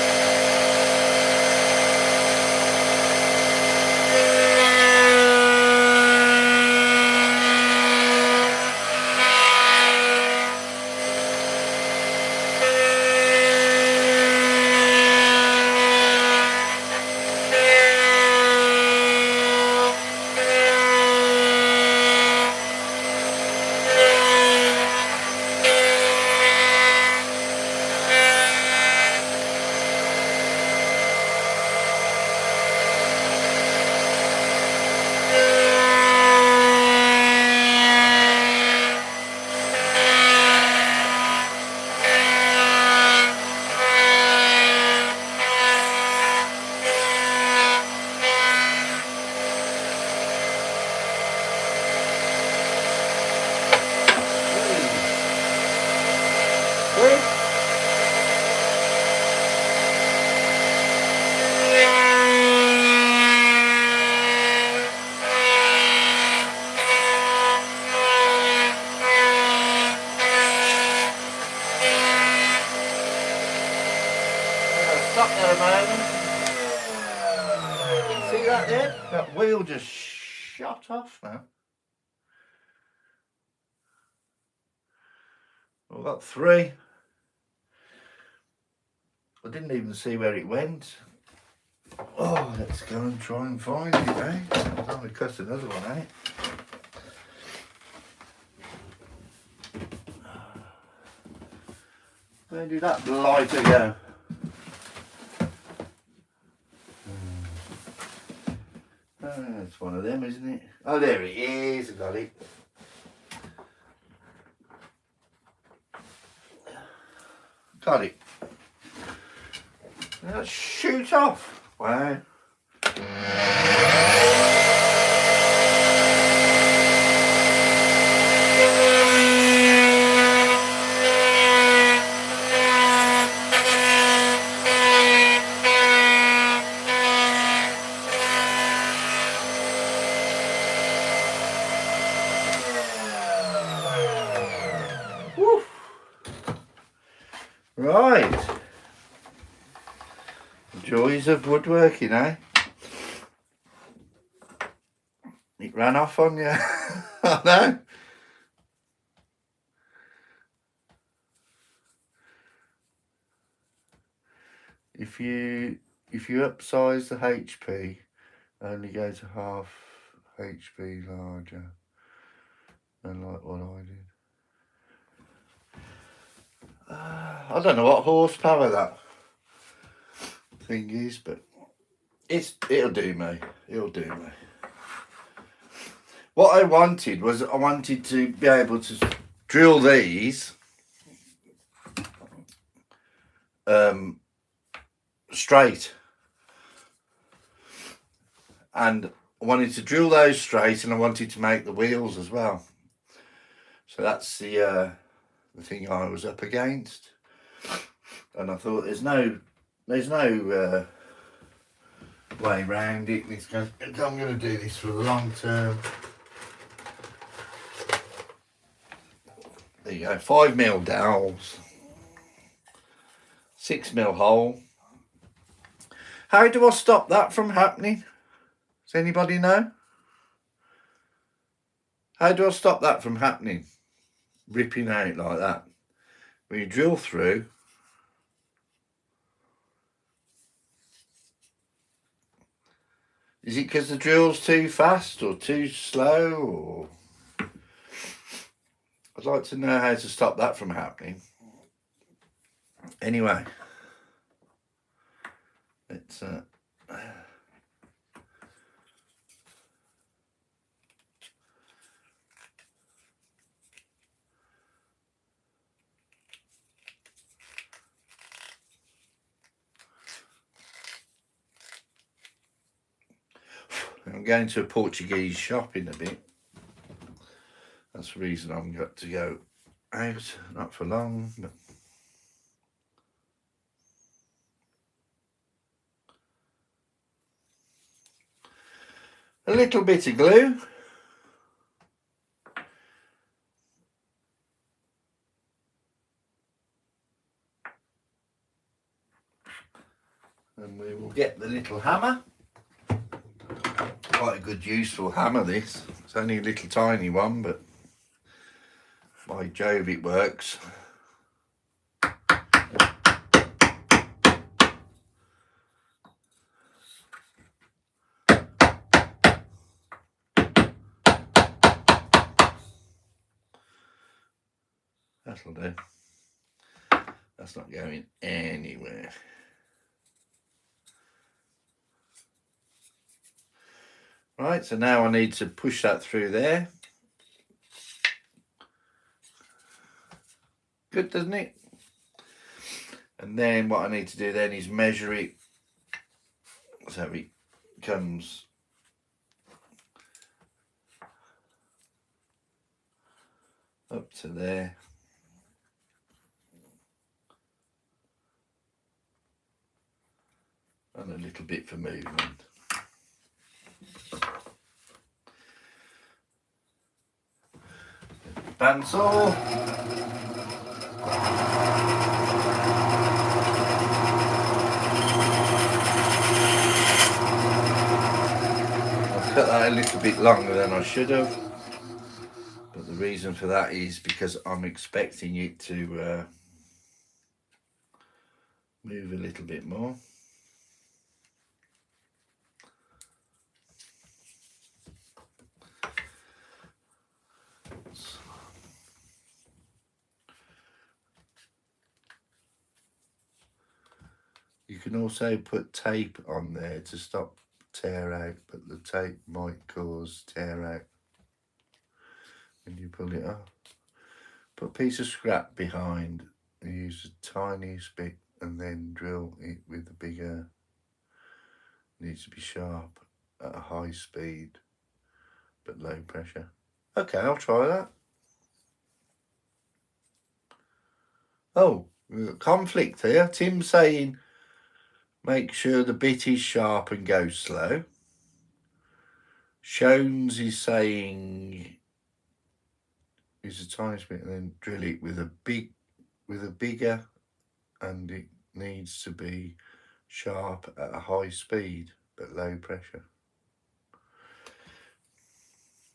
Stop there a moment. See that there? That wheel just shot off now. I've got 3. I didn't even see where it went. Oh, let's go and try and find it, eh? I'm going to cut another one, eh? Where did that lighter go? Oh, it's one of them, isn't it? Oh, there it is. I got it. Got it. Let's shoot off. Wow. Woo. Right. Joys of woodworking, eh? It ran off on you. I know. If you upsize the HP, only go to half HP larger, and like what I did. I don't know what horsepower that thing is, but it'll do me. It'll do me. What I wanted was I wanted to be able to drill these straight, and I wanted to drill those straight, and I wanted to make the wheels as well. So that's the thing I was up against, and I thought there's no way around it. I'm going to do this for the long term. There you go, 5mm dowels, 6mm hole. How do I stop that from happening? Does anybody know? How do I stop that from happening? Ripping out like that. When you drill through, is it because the drill's too fast or too slow, or? I'd like to know how to stop that from happening. Anyway, it's I'm going to a Portuguese shop in a bit. That's the reason I've got to go out, not for long, but a little bit of glue. And we will get the little hammer. Quite a good useful hammer this. It's only a little tiny one, but by Jove it works. That'll do. That's not going anywhere. Right, so now I need to push that through there. Good, doesn't it? And then what I need to do then is measure it so it comes up to there. And a little bit for movement. Bandsaw. cut that a little bit longer than I should have, but the reason for that is because I'm expecting it to move a little bit more. You can also put tape on there to stop tear out, but the tape might cause tear out when you pull it off. Put a piece of scrap behind and use the tiniest bit and then drill it with a bigger. Needs to be sharp at a high speed but low pressure. Okay, I'll try that. Oh, we've got conflict here. Tim's saying make sure the bit is sharp and go slow. Shones is saying use the tiniest bit and then drill it with a bigger, and it needs to be sharp at a high speed but low pressure.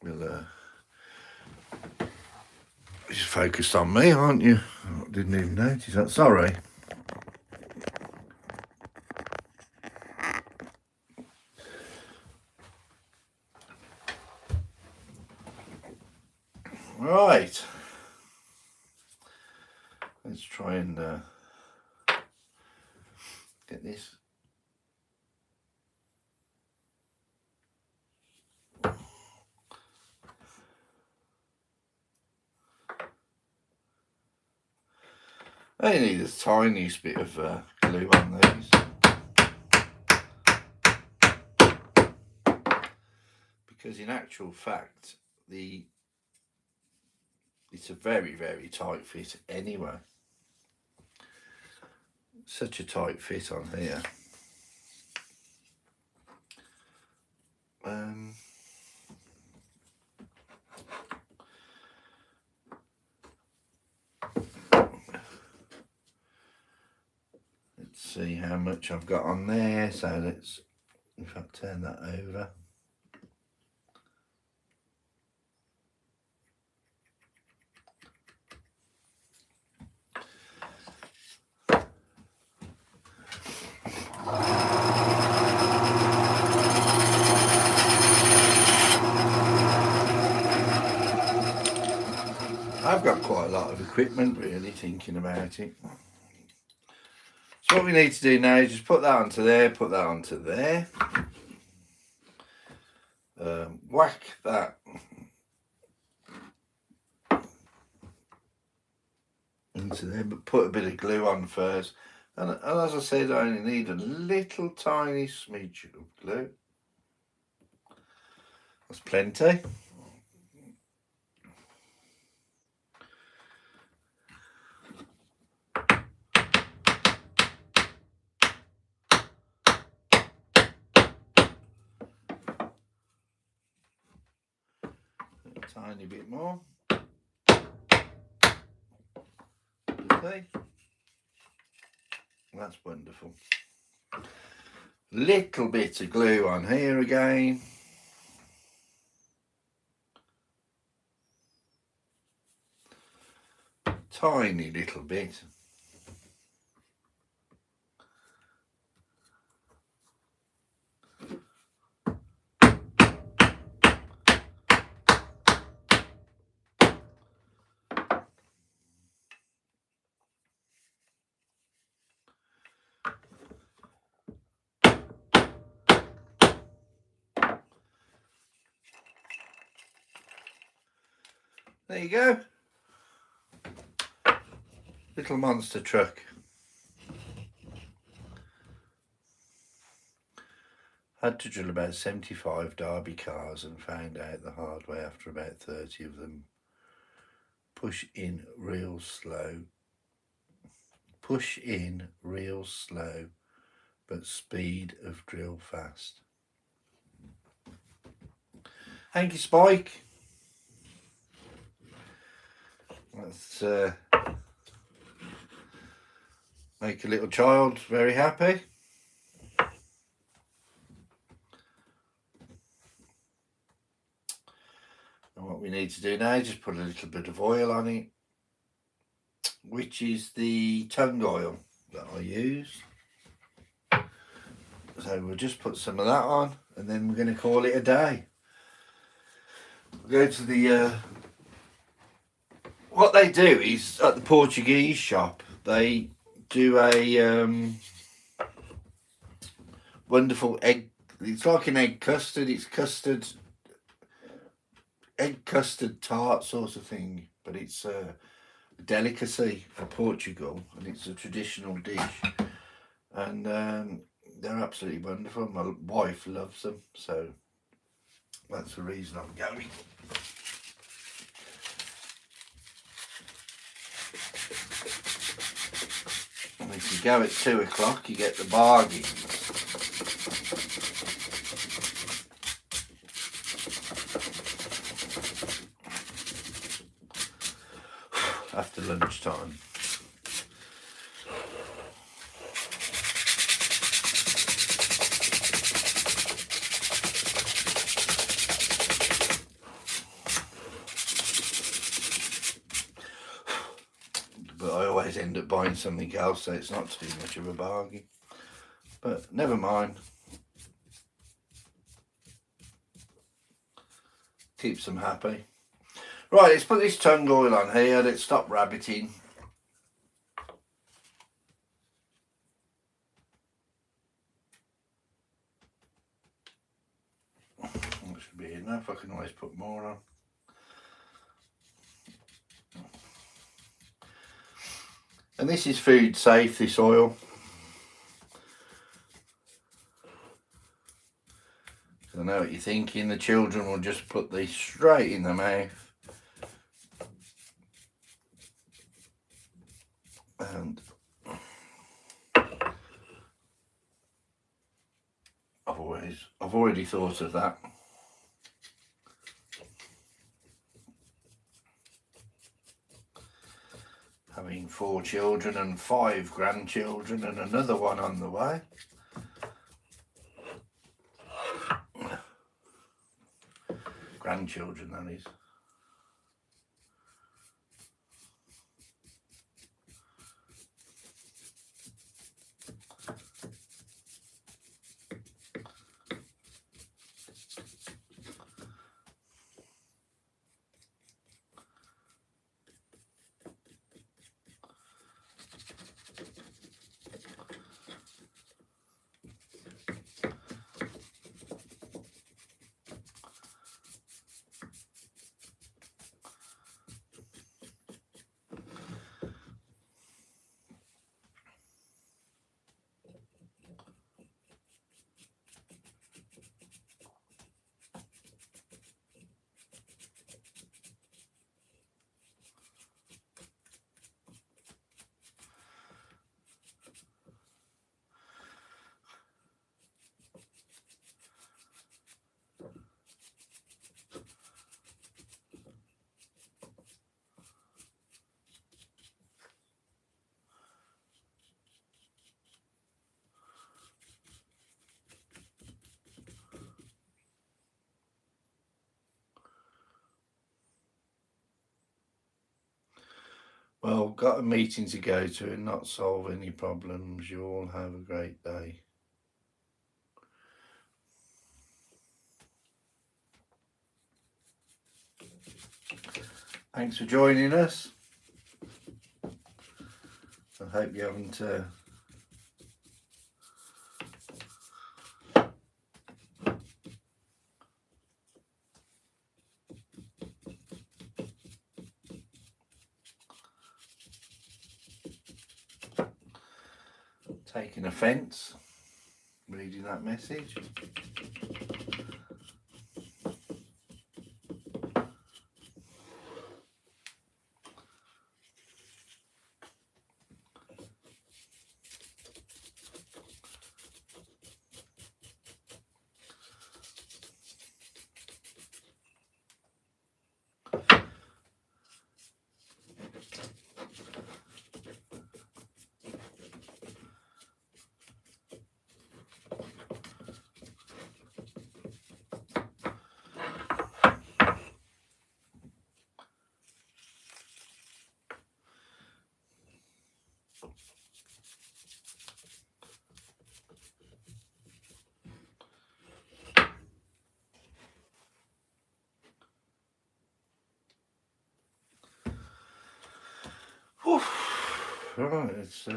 We'll just focused on me, aren't you? I didn't even notice that. Sorry. Right. Let's try and get this. I need the tiniest bit of glue on these. Because in actual fact, it's a very, very tight fit anyway. Such a tight fit on here. Let's see how much I've got on there. So let's, if I turn that over. I've got quite a lot of equipment, really, thinking about it. So what we need to do now is just put that onto there, put that onto there. Whack that into there, but put a bit of glue on first. And as I said, I only need a little tiny smidge of glue. That's plenty. A tiny bit more. Okay. That's wonderful. Little bit of glue on here again. Tiny little bit. There you go. Little monster truck. Had to drill about 75 Derby cars and found out the hard way after about 30 of them. Push in real slow. Push in real slow, but speed of drill fast. Thank you, Spike. Let's make a little child very happy. need to do now is just put a little bit of oil on it, which is the tung oil that I use. So we'll just put some of that on, and then we're going to call it a day. We'll go to the what they do is at the Portuguese shop they do a wonderful egg. It's like an egg custard. It's egg custard tart sort of thing, but it's a delicacy for Portugal, and it's a traditional dish, and they're absolutely wonderful. My wife loves them, so that's the reason I'm going. And if you go at 2 o'clock, you get the bargains. After lunchtime. But I always end up buying something else, so it's not too much of a bargain. But never mind. Keeps them happy. Right, let's put this tung oil on here. Let's stop rabbiting. That should be enough. I can always put more on. And this is food safe, this oil. I know what you're thinking. The children will just put these straight in the mouth. And I've already thought of that. Having 4 children and 5 grandchildren and another one on the way. Grandchildren, that is. Well, got a meeting to go to and not solve any problems. You all have a great day. Thanks for joining us. I hope you haven't taken offence reading that message. Right, it's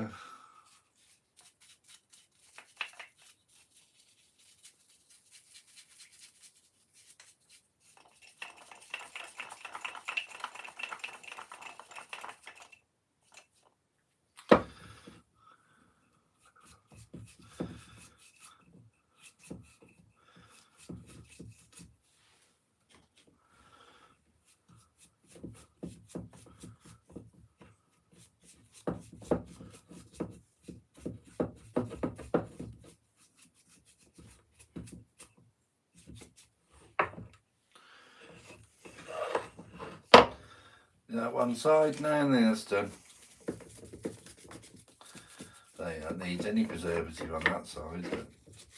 that one side now, and then it's done. Don't need any preservative on that side, but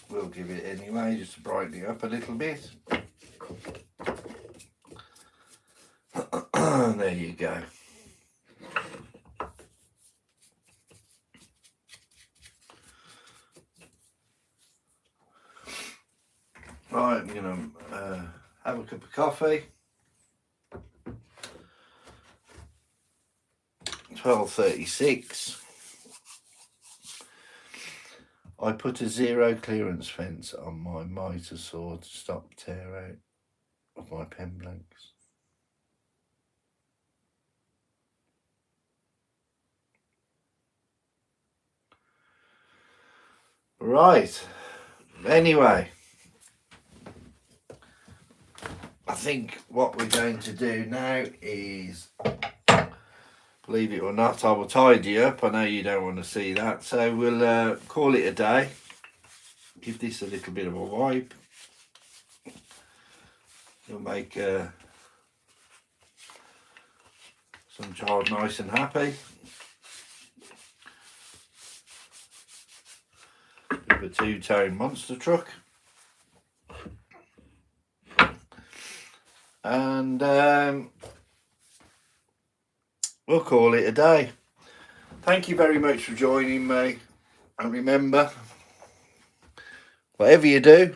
we'll give it anyway just to brighten it up a little bit. There you go. Right, I'm going to have a cup of coffee. 12:36. I put a 0 clearance fence on my mitre saw to stop tear out of my pen blanks. Right, anyway, I think what we're going to do now is, believe it or not, I will tidy up. I know you don't want to see that, so we'll call it a day. Give this a little bit of a wipe. You'll make some child nice and happy. With a two-tone monster truck. And we'll call it a day. Thank you very much for joining me. And remember, whatever you do,